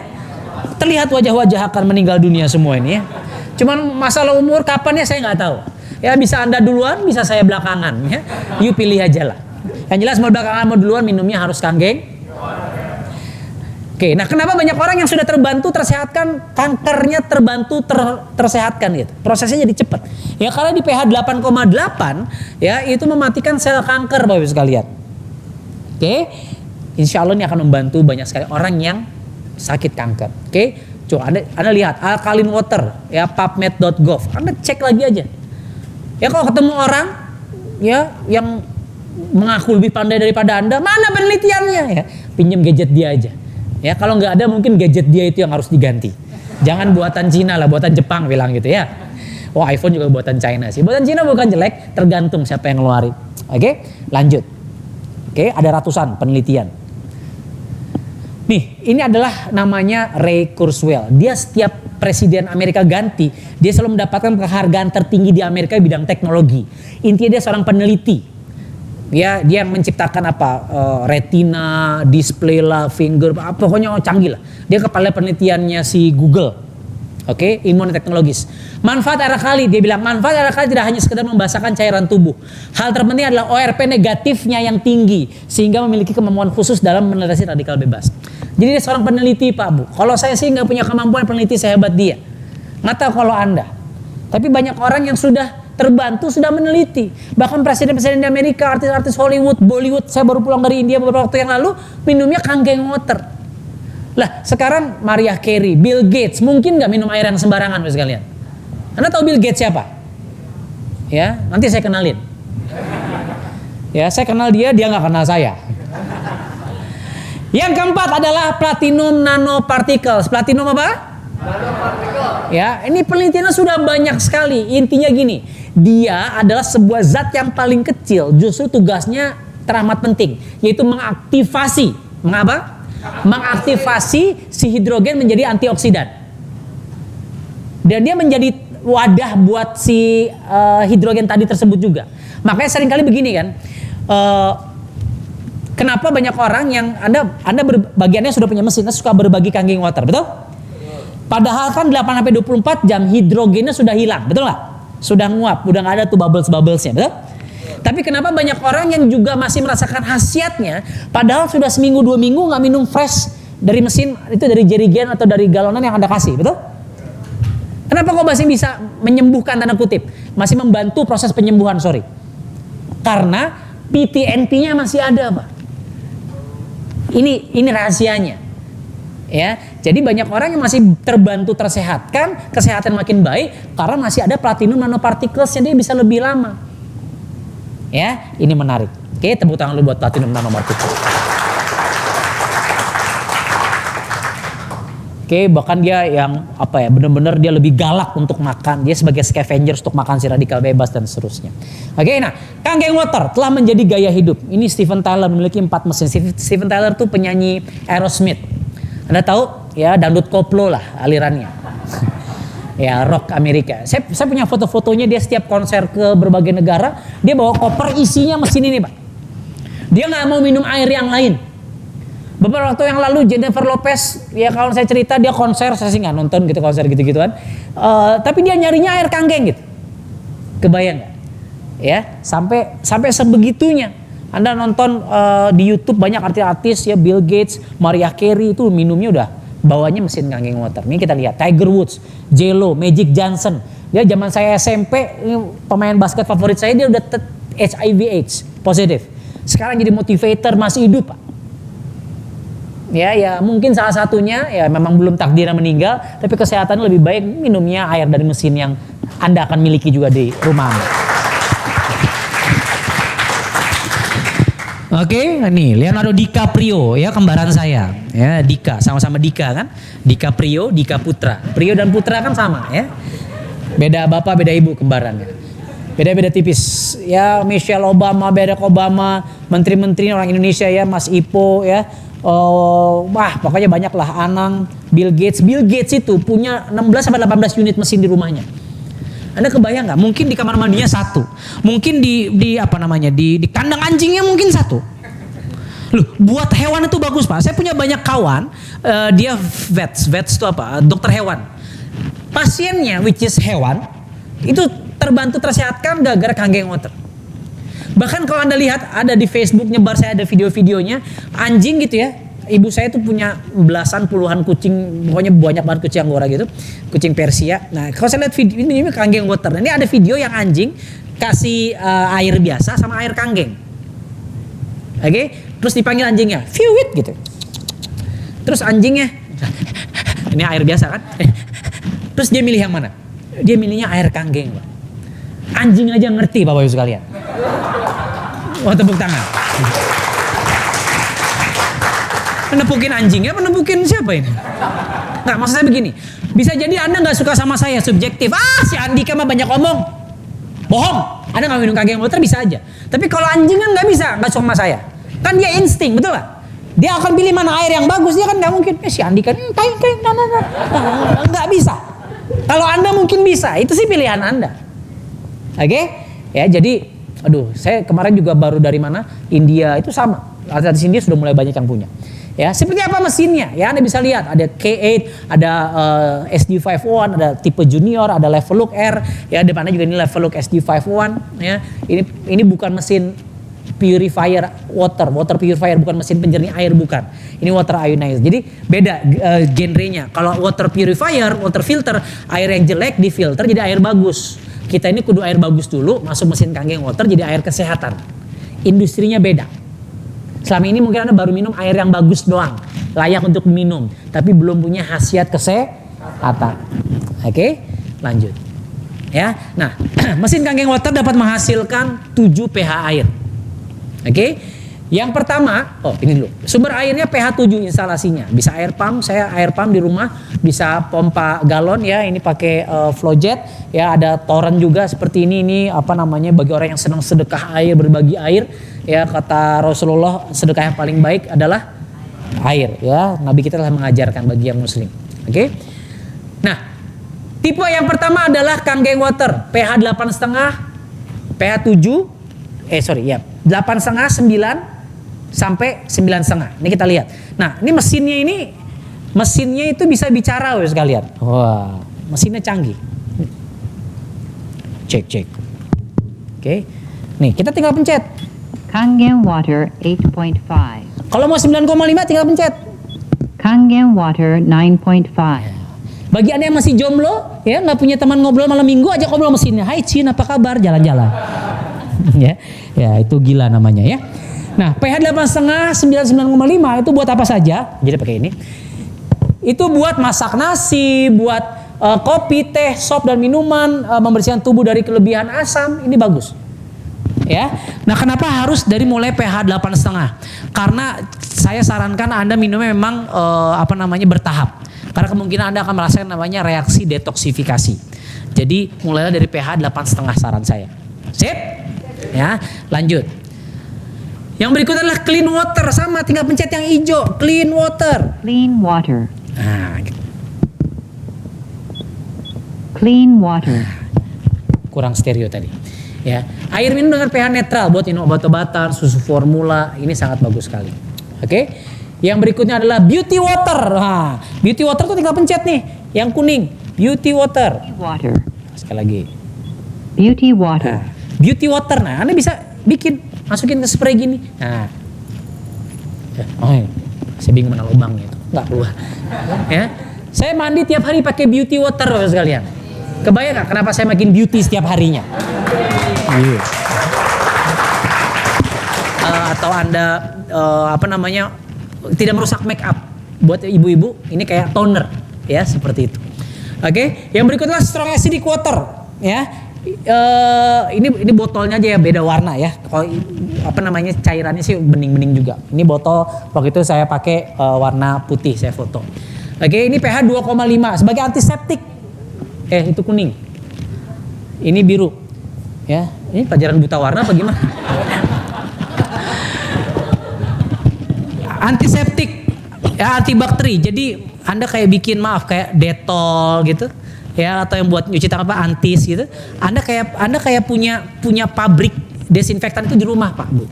Speaker 1: Terlihat wajah-wajah akan meninggal dunia semua ini ya. Cuman masalah umur kapan ya saya nggak tahu. Ya bisa Anda duluan, bisa saya belakangan ya. You pilih aja lah. Yang jelas mau belakangan mau duluan minumnya harus kanggeng. Oke, nah kenapa banyak orang yang sudah terbantu tersehatkan, kankernya terbantu tersehatkan gitu. Prosesnya jadi cepat. Ya karena di pH 8,8 ya itu mematikan sel kanker Bapak Ibu sekalian. Oke. Insya Allah ini akan membantu banyak sekali orang yang sakit kanker. Oke. Coba Anda lihat alkaline water ya pubmed.gov. Anda cek lagi aja. Ya kalau ketemu orang ya yang mengaku lebih pandai daripada Anda, mana penelitiannya ya? Pinjam gadget dia aja. Ya kalau nggak ada mungkin gadget dia itu yang harus diganti. Jangan buatan Cina lah, buatan Jepang bilang gitu ya. Wah iPhone juga buatan China sih. Buatan Cina bukan jelek, tergantung siapa yang ngeluarin. Oke, lanjut. Oke, ada ratusan penelitian. Nih, ini adalah namanya Ray Kurzweil. Dia setiap presiden Amerika ganti, dia selalu mendapatkan penghargaan tertinggi di Amerika di bidang teknologi. Intinya dia seorang peneliti. Ya, dia menciptakan retina, display lah, finger, pokoknya canggih lah. Dia kepala penelitiannya si Google. Oke, imunoteknologis. Manfaat air alkali, dia bilang manfaat air alkali tidak hanya sekedar membasahkan cairan tubuh. Hal terpenting adalah ORP negatifnya yang tinggi sehingga memiliki kemampuan khusus dalam menetrasi radikal bebas. Jadi dia seorang peneliti Pak Bu. Kalau saya sih nggak punya kemampuan peneliti sehebat dia. Nggak tahu kalau Anda. Tapi banyak orang yang sudah terbantu, sudah meneliti. Bahkan presiden-presiden di Amerika, artis-artis Hollywood, Bollywood, saya baru pulang dari India beberapa waktu yang lalu, minumnya kanggeng water. Lah, sekarang Mariah Carey, Bill Gates, mungkin nggak minum air yang sembarangan, sekalian. Anda tahu Bill Gates siapa? Ya, nanti saya kenalin. Ya, saya kenal dia, dia nggak kenal saya. Yang keempat adalah platinum nanoparticles. Platinum apa? Ya, ini penelitiannya sudah banyak sekali. Intinya gini, dia adalah sebuah zat yang paling kecil, justru tugasnya teramat penting, yaitu mengaktifasi, mengapa? Mengaktifasi si hidrogen menjadi antioksidan. Dan dia menjadi wadah buat si hidrogen tadi tersebut juga. Makanya seringkali begini kan, kenapa banyak orang yang Anda bagiannya sudah punya mesin, suka berbagi kanggeng water, betul? Padahal kan 8-24 jam hidrogennya sudah hilang, betul nggak? Sudah nguap, udah nggak ada tuh bubbles-bubblesnya, betul? Tapi kenapa banyak orang yang juga masih merasakan khasiatnya, padahal sudah seminggu 2 minggu nggak minum fresh dari mesin itu, dari jerigen atau dari galonan yang Anda kasih, betul? Kenapa kok masih bisa menyembuhkan, tanda kutip, masih membantu proses penyembuhan, sorry? Karena PTNP-nya masih ada, Pak. Ini rahasianya. Ya, jadi banyak orang yang masih terbantu tersehatkan, kesehatan makin baik karena masih ada platinum nanoparticles-nya, dia bisa lebih lama. Ya, ini menarik. Oke, tepuk tangan dulu buat platinum nanoparticles. Oke, bahkan dia yang benar-benar dia lebih galak untuk makan, dia sebagai scavengers untuk makan si radikal bebas dan seterusnya. Oke, nah, Kangen Water telah menjadi gaya hidup. Ini Steven Tyler memiliki 4 mesin. Steven Tyler tuh penyanyi Aerosmith. Anda tahu ya, dangdut koplo lah alirannya. Ya, rock Amerika. Saya punya foto-fotonya, dia setiap konser ke berbagai negara, dia bawa koper isinya mesin ini, Pak. Dia nggak mau minum air yang lain. Beberapa waktu yang lalu Jennifer Lopez, ya kalau saya cerita dia konser, saya sih nggak nonton gitu konser gitu-gituan. Tapi dia nyarinya air kangen gitu. Kebayang nggak? Ya, sampai sebegitunya. Anda nonton di YouTube banyak artis-artis ya, Bill Gates, Mariah Carey itu minumnya udah bawanya mesin Kangen Water. Ini kita lihat Tiger Woods, J.Lo, Magic Johnson. Dia zaman saya SMP, pemain basket favorit saya, dia udah HIV/AIDS positif. Sekarang jadi motivator, masih hidup, Pak. Ya mungkin salah satunya ya memang belum takdirnya meninggal, tapi kesehatannya lebih baik minumnya air dari mesin yang Anda akan miliki juga di rumah Anda. Oke, nih Leonardo DiCaprio ya, kembaran saya. Ya, Dika, sama-sama Dika kan? DiCaprio, Dika Putra. Prio dan Putra kan sama ya. Beda bapak, beda ibu kembarannya. Beda-beda tipis. Ya, Michelle Obama, Barack Obama, menteri-menteri orang Indonesia ya, Mas Ipo ya. Pokoknya banyak lah, Anang, Bill Gates. Bill Gates itu punya 16-18 unit mesin di rumahnya. Anda kebayang nggak? Mungkin di kamar mandinya 1, mungkin di kandang anjingnya mungkin 1. Loh, buat hewan itu bagus, Pak. Saya punya banyak kawan, dia vets itu apa? Dokter hewan. Pasiennya, which is hewan, itu terbantu tersehatkan gara-gara Kangen Water. Bahkan kalau Anda lihat ada di Facebook nyebar, saya ada video-videonya anjing gitu ya. Ibu saya tuh punya belasan puluhan kucing, pokoknya banyak banget kucing Anggora gitu, kucing Persia. Nah, kalau saya lihat video ini Kangen Water. Nah, ini ada video yang anjing kasih air biasa sama air kangen. Oke, terus dipanggil anjingnya, "Fiwit" gitu. Terus anjingnya, ini air biasa kan? Terus dia milih yang mana? Dia milihnya air kangen, Pak. Anjing aja ngerti, Bapak Ibu sekalian. Wah, tepuk tangan. Menepukin anjingnya, menepukin siapa ini? Nggak, maksud saya begini. Bisa jadi Anda nggak suka sama saya, subjektif. Si Andika mah banyak omong. Bohong. Anda nggak minum Kangen Water bisa aja. Tapi kalau anjing kan nggak bisa, nggak suka sama saya. Kan dia insting, betul nggak? Dia akan pilih mana air yang bagus, dia kan nggak mungkin. Si Andika, nggak bisa. Kalau Anda mungkin bisa, itu sih pilihan Anda. Oke? Ya, jadi, saya kemarin juga baru dari mana? India, itu sama. Artis India sudah mulai banyak yang punya. Ya, seperti apa mesinnya? Ya, Anda bisa lihat ada K8, ada SD51, ada tipe junior, ada level look R, ya depannya juga ini level look SD51, ya. Ini bukan mesin purifier water purifier, bukan mesin penjernih air, bukan. Ini water ionizer. Jadi beda genrenya. Kalau water purifier, water filter, air yang jelek difilter jadi air bagus. Kita ini kudu air bagus dulu, masuk mesin Kangen Water jadi air kesehatan. Industrinya beda. Selama ini mungkin Anda baru minum air yang bagus doang, layak untuk minum, tapi belum punya khasiat kesehatan. Oke, lanjut. Ya, nah, mesin Kangen Water dapat menghasilkan 7 pH air. Oke, yang pertama, ini dulu. Sumber airnya pH 7 instalasinya. Bisa air pump, saya air pump di rumah, bisa pompa galon ya. Ini pakai flowjet, ya ada toren juga seperti ini. Ini bagi orang yang senang sedekah air, berbagi air. Ya, kata Rasulullah, sedekah yang paling baik adalah air. Ya, Nabi kita telah mengajarkan bagi yang Muslim. Oke. Nah, tipe yang pertama adalah Kangen Water, pH 8,5, pH 7. 8,5, 9 sampai 9,5. Ini kita lihat. Nah, ini mesinnya itu bisa bicara, wes sekalian. Wah, mesinnya canggih. Cek. Oke. Nih, kita tinggal pencet.
Speaker 3: Kangen water 8.5.
Speaker 1: Kalau mau 9,5 tinggal pencet.
Speaker 3: Kangen water 9.5.
Speaker 1: Bagi Anda yang masih jomblo, ya nggak punya teman ngobrol malam minggu, ajak ngobrol mesinnya. Hai Cin, apa kabar? Jalan-jalan. ya itu gila namanya ya. Nah, pH 8,5, 9,5 itu buat apa saja? Jadi pakai ini. Itu buat masak nasi, buat kopi, teh, sop dan minuman, membersihkan tubuh dari kelebihan asam. Ini bagus. Ya. Nah, kenapa harus dari mulai pH 8,5? Karena saya sarankan Anda minumnya memang bertahap. Karena kemungkinan Anda akan merasakan namanya reaksi detoksifikasi. Jadi mulailah dari pH 8,5 saran saya. Sip? Ya, lanjut. Yang berikutnya adalah clean water, sama tinggal pencet yang hijau, clean water.
Speaker 3: Clean water.
Speaker 1: Nah, gitu.
Speaker 3: Clean water.
Speaker 1: Kurang stereo tadi. Ya, air minum dengan pH netral buat minum obat-obatan, susu formula, ini sangat bagus sekali. Oke. Yang berikutnya adalah beauty water. Nah, beauty water tuh tinggal pencet nih, yang kuning, beauty water.
Speaker 3: Water.
Speaker 1: Sekali lagi.
Speaker 3: Beauty water.
Speaker 1: Nah, beauty water. Nah, Anda bisa bikin, masukin ke spray gini. Nah. Saya bingung mana lubangnya itu. Enggak keluar. Ya. Saya mandi tiap hari pakai beauty water Bapak sekalian. Kebayang nggak kenapa saya makin beauty setiap harinya? Atau Anda tidak merusak make up. Buat ibu-ibu ini kayak toner ya, seperti itu. Oke, yang berikutnya strong acidic water ya. Ini botolnya aja ya beda warna ya. Kalau cairannya sih bening-bening juga. Ini botol waktu itu saya pakai warna putih, saya foto. Oke, ini pH 2,5 sebagai antiseptik. Itu kuning. Ini biru. Ya, ini pelajaran buta warna apa gimana? Antiseptik. Ya, antibakteri. Jadi Anda kayak bikin kayak Dettol gitu. Ya, atau yang buat nyuci tangan antis gitu. Anda kayak punya pabrik desinfektan itu di rumah, Pak, Bu.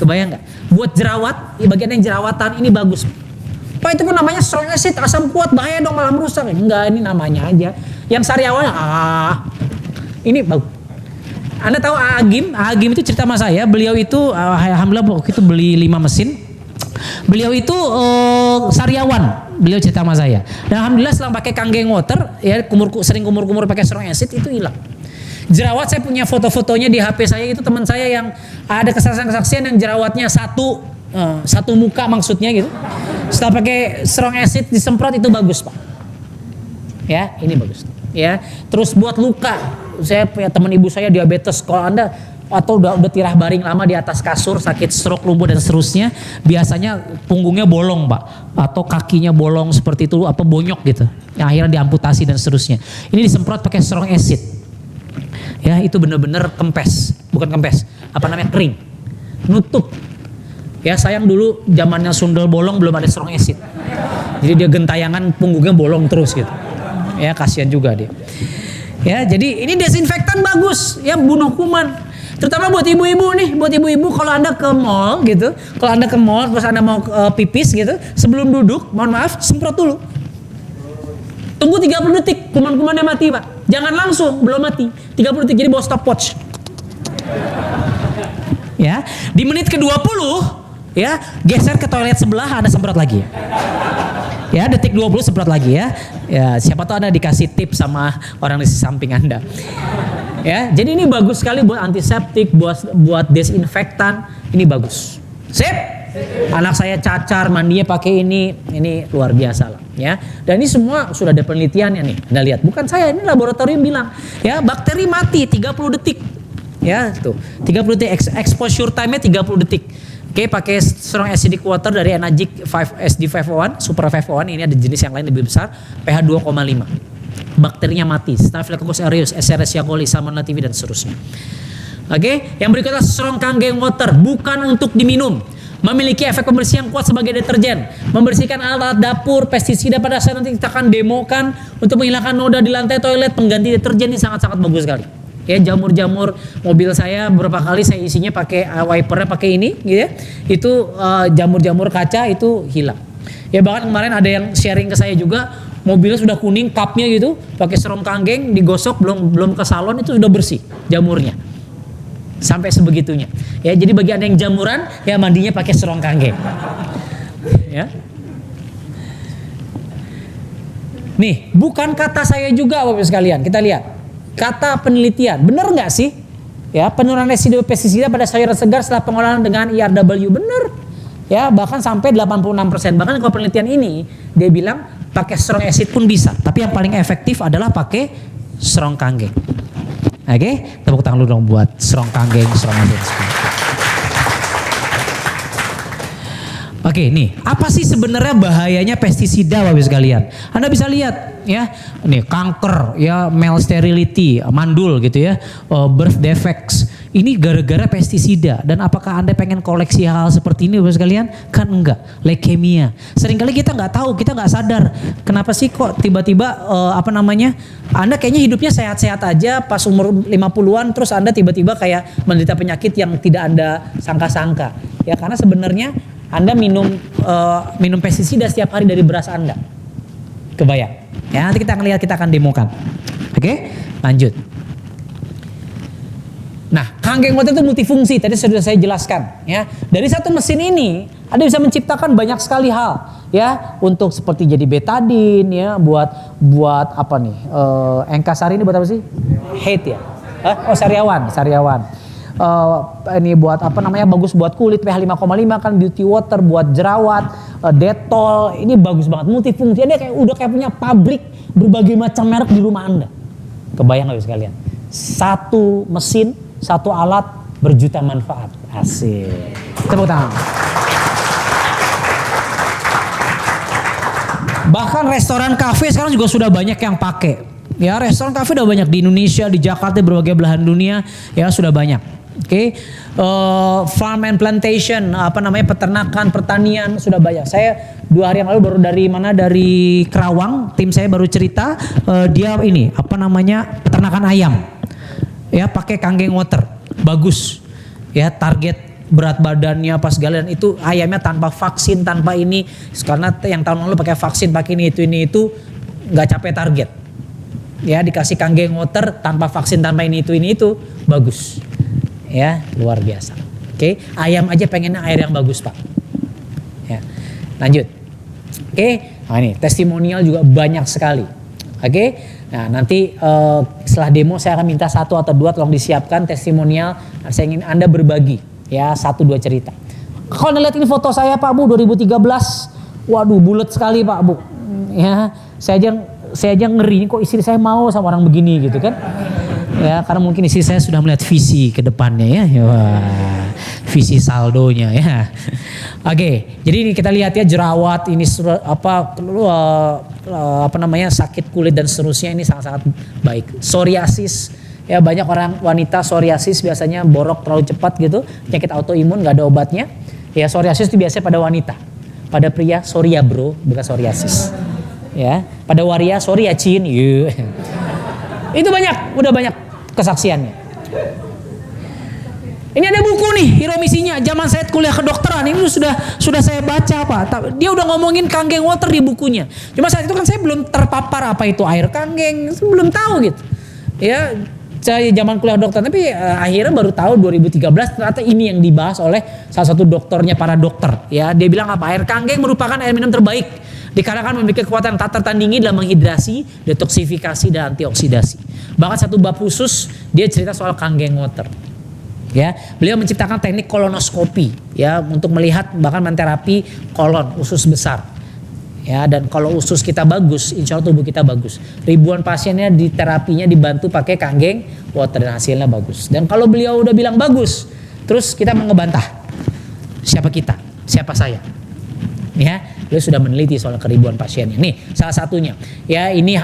Speaker 1: Kebayang nggak? Buat jerawat, bagian yang jerawatan ini bagus. Pak, itu pun namanya strong acid, asam kuat, bahaya dong, malah merusak. Enggak, ini namanya aja. Yang sariawan, ini bagus. Anda tahu Agim itu cerita sama saya, beliau itu alhamdulillah waktu itu beli 5 mesin. Beliau itu sariawan, beliau cerita sama saya. Dan alhamdulillah setelah pakai Kangen water, ya sering kumur-kumur pakai strong acid itu hilang. Jerawat saya punya foto-fotonya di HP saya, itu teman saya yang ada kesaksian-kesaksian yang jerawatnya satu muka maksudnya gitu. Setelah pakai strong acid disemprot itu bagus, Pak. Ya, ini bagus. Ya, terus buat luka, saya punya teman ibu saya diabetes. Kalau Anda atau udah tirah baring lama di atas kasur, sakit stroke, lumpuh dan seterusnya, biasanya punggungnya bolong, Pak, atau kakinya bolong seperti itu, bonyok gitu. Yang akhirnya diamputasi dan seterusnya. Ini disemprot pakai strong acid. Ya, itu benar-benar kering, nutup. Ya, sayang dulu zamannya sundel bolong belum ada strong acid. Jadi dia gentayangan punggungnya bolong terus gitu. Ya, kasihan juga dia. Ya, jadi ini desinfektan bagus, ya, bunuh kuman. Terutama buat ibu-ibu nih, kalau Anda ke mall gitu, terus Anda mau pipis gitu, sebelum duduk, mohon maaf, semprot dulu. Tunggu 30 detik, kuman-kumannya mati, Pak. Jangan langsung, belum mati. 30 detik, jadi bawa stopwatch. Ya, di menit ke-20, ya, geser ke toilet sebelah, Anda semprot lagi. Ya, detik 20 semprot lagi ya. Ya, siapa tahu Anda dikasih tips sama orang di samping Anda. Ya, jadi ini bagus sekali buat antiseptik, buat desinfektan, ini bagus. Sip? Anak saya cacar, mandinya pakai ini luar biasa lah, ya. Dan ini semua sudah ada penelitiannya nih. Anda lihat, bukan saya, ini laboratorium bilang, ya, bakteri mati 30 detik. Ya, tuh. 30 detik, exposure time-nya 30 detik. Oke, pakai strong acidic water dari Enagic SD501, Super 501. Ini ada jenis yang lain lebih besar, pH 2,5. Bakterinya mati, Staphylococcus aureus, Escherichia coli, Salmonella typhi dan seterusnya. Oke, yang berikutnya strong Kangen water, bukan untuk diminum. Memiliki efek pembersih yang kuat sebagai deterjen, membersihkan alat-alat dapur, pestisida. Pada saat nanti kita akan demokan untuk menghilangkan noda di lantai toilet, pengganti deterjen ini sangat-sangat bagus sekali. Ya, jamur-jamur mobil saya beberapa kali saya isinya pakai wipernya pakai ini gitu ya. Itu jamur-jamur kaca itu hilang. Ya, bahkan kemarin ada yang sharing ke saya juga, mobilnya sudah kuning cupnya gitu, pakai strong Kangen digosok belum ke salon itu sudah bersih jamurnya. Sampai sebegitunya. Ya, jadi bagi Anda yang jamuran, ya mandinya pakai serong kanggeng. Ya. Nih, bukan kata saya juga Bapak sekalian. Kita lihat. Kata penelitian, benar nggak sih? Ya, penurunan residu pestisida pada sayuran segar setelah pengolahan dengan IRW, benar. Ya, bahkan sampai 86%. Bahkan kalau penelitian ini dia bilang pakai strong acid pun bisa, tapi yang paling efektif adalah pakai strong kanggeng. Oke, tepuk tangan dulu dong buat strong kanggeng, strong acid. Oke, nih, apa sih sebenarnya bahayanya pestisida Bapak sekalian? Anda bisa lihat ya, nih kanker, ya male sterility, mandul gitu ya, birth defects. Ini gara-gara pestisida. Dan apakah Anda pengen koleksi hal seperti ini Bapak sekalian? Kan enggak. Leukemia. Seringkali kita nggak tahu, kita nggak sadar. Kenapa sih kok tiba-tiba Anda kayaknya hidupnya sehat-sehat aja pas umur 50-an, terus Anda tiba-tiba kayak menderita penyakit yang tidak Anda sangka-sangka. Ya karena sebenarnya Anda minum pestisida setiap hari dari beras Anda. Kebayang? Ya nanti kita akan lihat, kita akan demokan. Oke, lanjut. Nah, kanggeng water itu multifungsi. Tadi sudah saya jelaskan. Ya, dari satu mesin ini Anda bisa menciptakan banyak sekali hal. Ya, untuk seperti jadi betadin. Ya, buat apa nih? Engkasari ini buat apa sih? Hate ya? Oh, sariawan. Ini buat apa namanya, bagus buat kulit, pH 5,5 kan, beauty water buat jerawat, Dettol, ini bagus banget, multifungsi. Dia udah kayak punya pabrik berbagai macam merek di rumah Anda. Kebayang nggak sekalian? Satu mesin, satu alat, berjuta manfaat. Asik. Tepuk tangan. Bahkan restoran kafe sekarang juga sudah banyak yang pakai. Ya, restoran kafe udah banyak di Indonesia, di Jakarta, berbagai belahan dunia, ya sudah banyak. Oke, farm and plantation, peternakan, pertanian sudah banyak. Saya 2 hari yang lalu baru dari Kerawang, tim saya baru cerita, dia peternakan ayam, ya pakai kanggeng water, bagus, ya target berat badannya pas segala, dan itu ayamnya tanpa vaksin, tanpa ini, karena yang tahun lalu pakai vaksin, pakai ini itu nggak capai target. Ya dikasih kanggeng water tanpa vaksin, tanpa ini itu bagus. Ya luar biasa. Oke, ayam aja pengennya air yang bagus Pak. Ya, lanjut. Oke, nah ini testimonial juga banyak sekali. Oke, nah nanti setelah demo saya akan minta 1 atau 2 tolong disiapkan testimonial. Saya ingin Anda berbagi ya 1-2 cerita. Kalau Anda lihat ini foto saya Pak Bu 2013, waduh bulat sekali Pak Bu. Ya saya aja ngeri, kok istri saya mau sama orang begini gitu kan. Ya karena mungkin istri saya sudah melihat visi ke depannya ya. Wah, visi saldonya ya. Oke, jadi ini kita lihat ya, jerawat ini sakit kulit dan seterusnya, ini sangat-sangat baik. Psoriasis ya, banyak orang wanita psoriasis biasanya borok terlalu cepat gitu, penyakit autoimun nggak ada obatnya. Ya psoriasis itu biasanya pada wanita. Pada pria soria bro, bukan psoriasis. Ya, pada waria sorry ya Cin. Itu udah banyak kesaksiannya. Ini ada buku nih, hero misinya. Zaman saya kuliah kedokteran ini sudah saya baca Pak. Dia udah ngomongin kanggeng water di bukunya. Cuma saat itu kan saya belum terpapar apa itu air kanggeng, belum tahu gitu. Ya, saya zaman kuliah dokter, tapi akhirnya baru tahu 2013 ternyata ini yang dibahas oleh salah satu dokternya, para dokter. Ya, dia bilang apa? Air kanggeng merupakan air minum terbaik dikarenakan memiliki kekuatan tak tertandingi dalam menghidrasi, detoksifikasi, dan antioksidasi. Bahkan satu bab khusus dia cerita soal kanggeng water. Ya, beliau menciptakan teknik kolonoskopi ya untuk melihat bahkan menterapi kolon, usus besar. Ya, dan kalau usus kita bagus, insya Allah tubuh kita bagus. Ribuan pasiennya di terapinya dibantu pakai kanggeng water dan hasilnya bagus. Dan kalau beliau udah bilang bagus, terus kita mau ngebantah. Siapa kita? Siapa saya? Ya, beliau sudah meneliti soal keribuan pasiennya. Nih, salah satunya. Ya, ini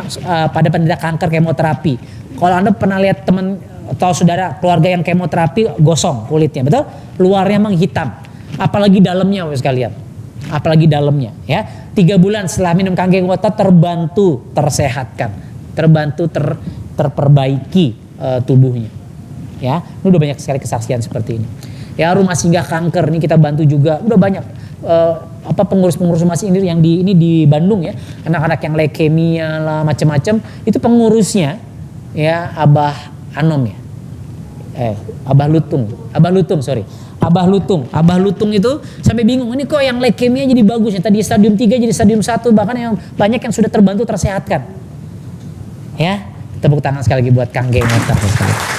Speaker 1: pada penderita kanker kemoterapi. Kalau Anda pernah lihat teman atau saudara keluarga yang kemoterapi, gosong kulitnya, betul? Luarnya menghitam. Apalagi dalamnya Bapak sekalian. Apalagi dalamnya, ya. 3 bulan setelah minum kanggeng water terbantu tersehatkan, terbantu terperbaiki tubuhnya. Ya, ini udah banyak sekali kesaksian seperti ini. Ya, rumah singgah kanker ini kita bantu juga, udah banyak. Pengurus-pengurus rumah singgah yang di Bandung ya, anak-anak yang leukemia lah macam-macam, itu pengurusnya ya Abah Anom ya. Abah Lutung itu sampai bingung, ini kok yang leukemia jadi bagus ya, tadi stadium 3 jadi stadium 1, bahkan yang banyak yang sudah terbantu tersehatkan. Ya, tepuk tangan sekali lagi buat Kang Geng Water sekali.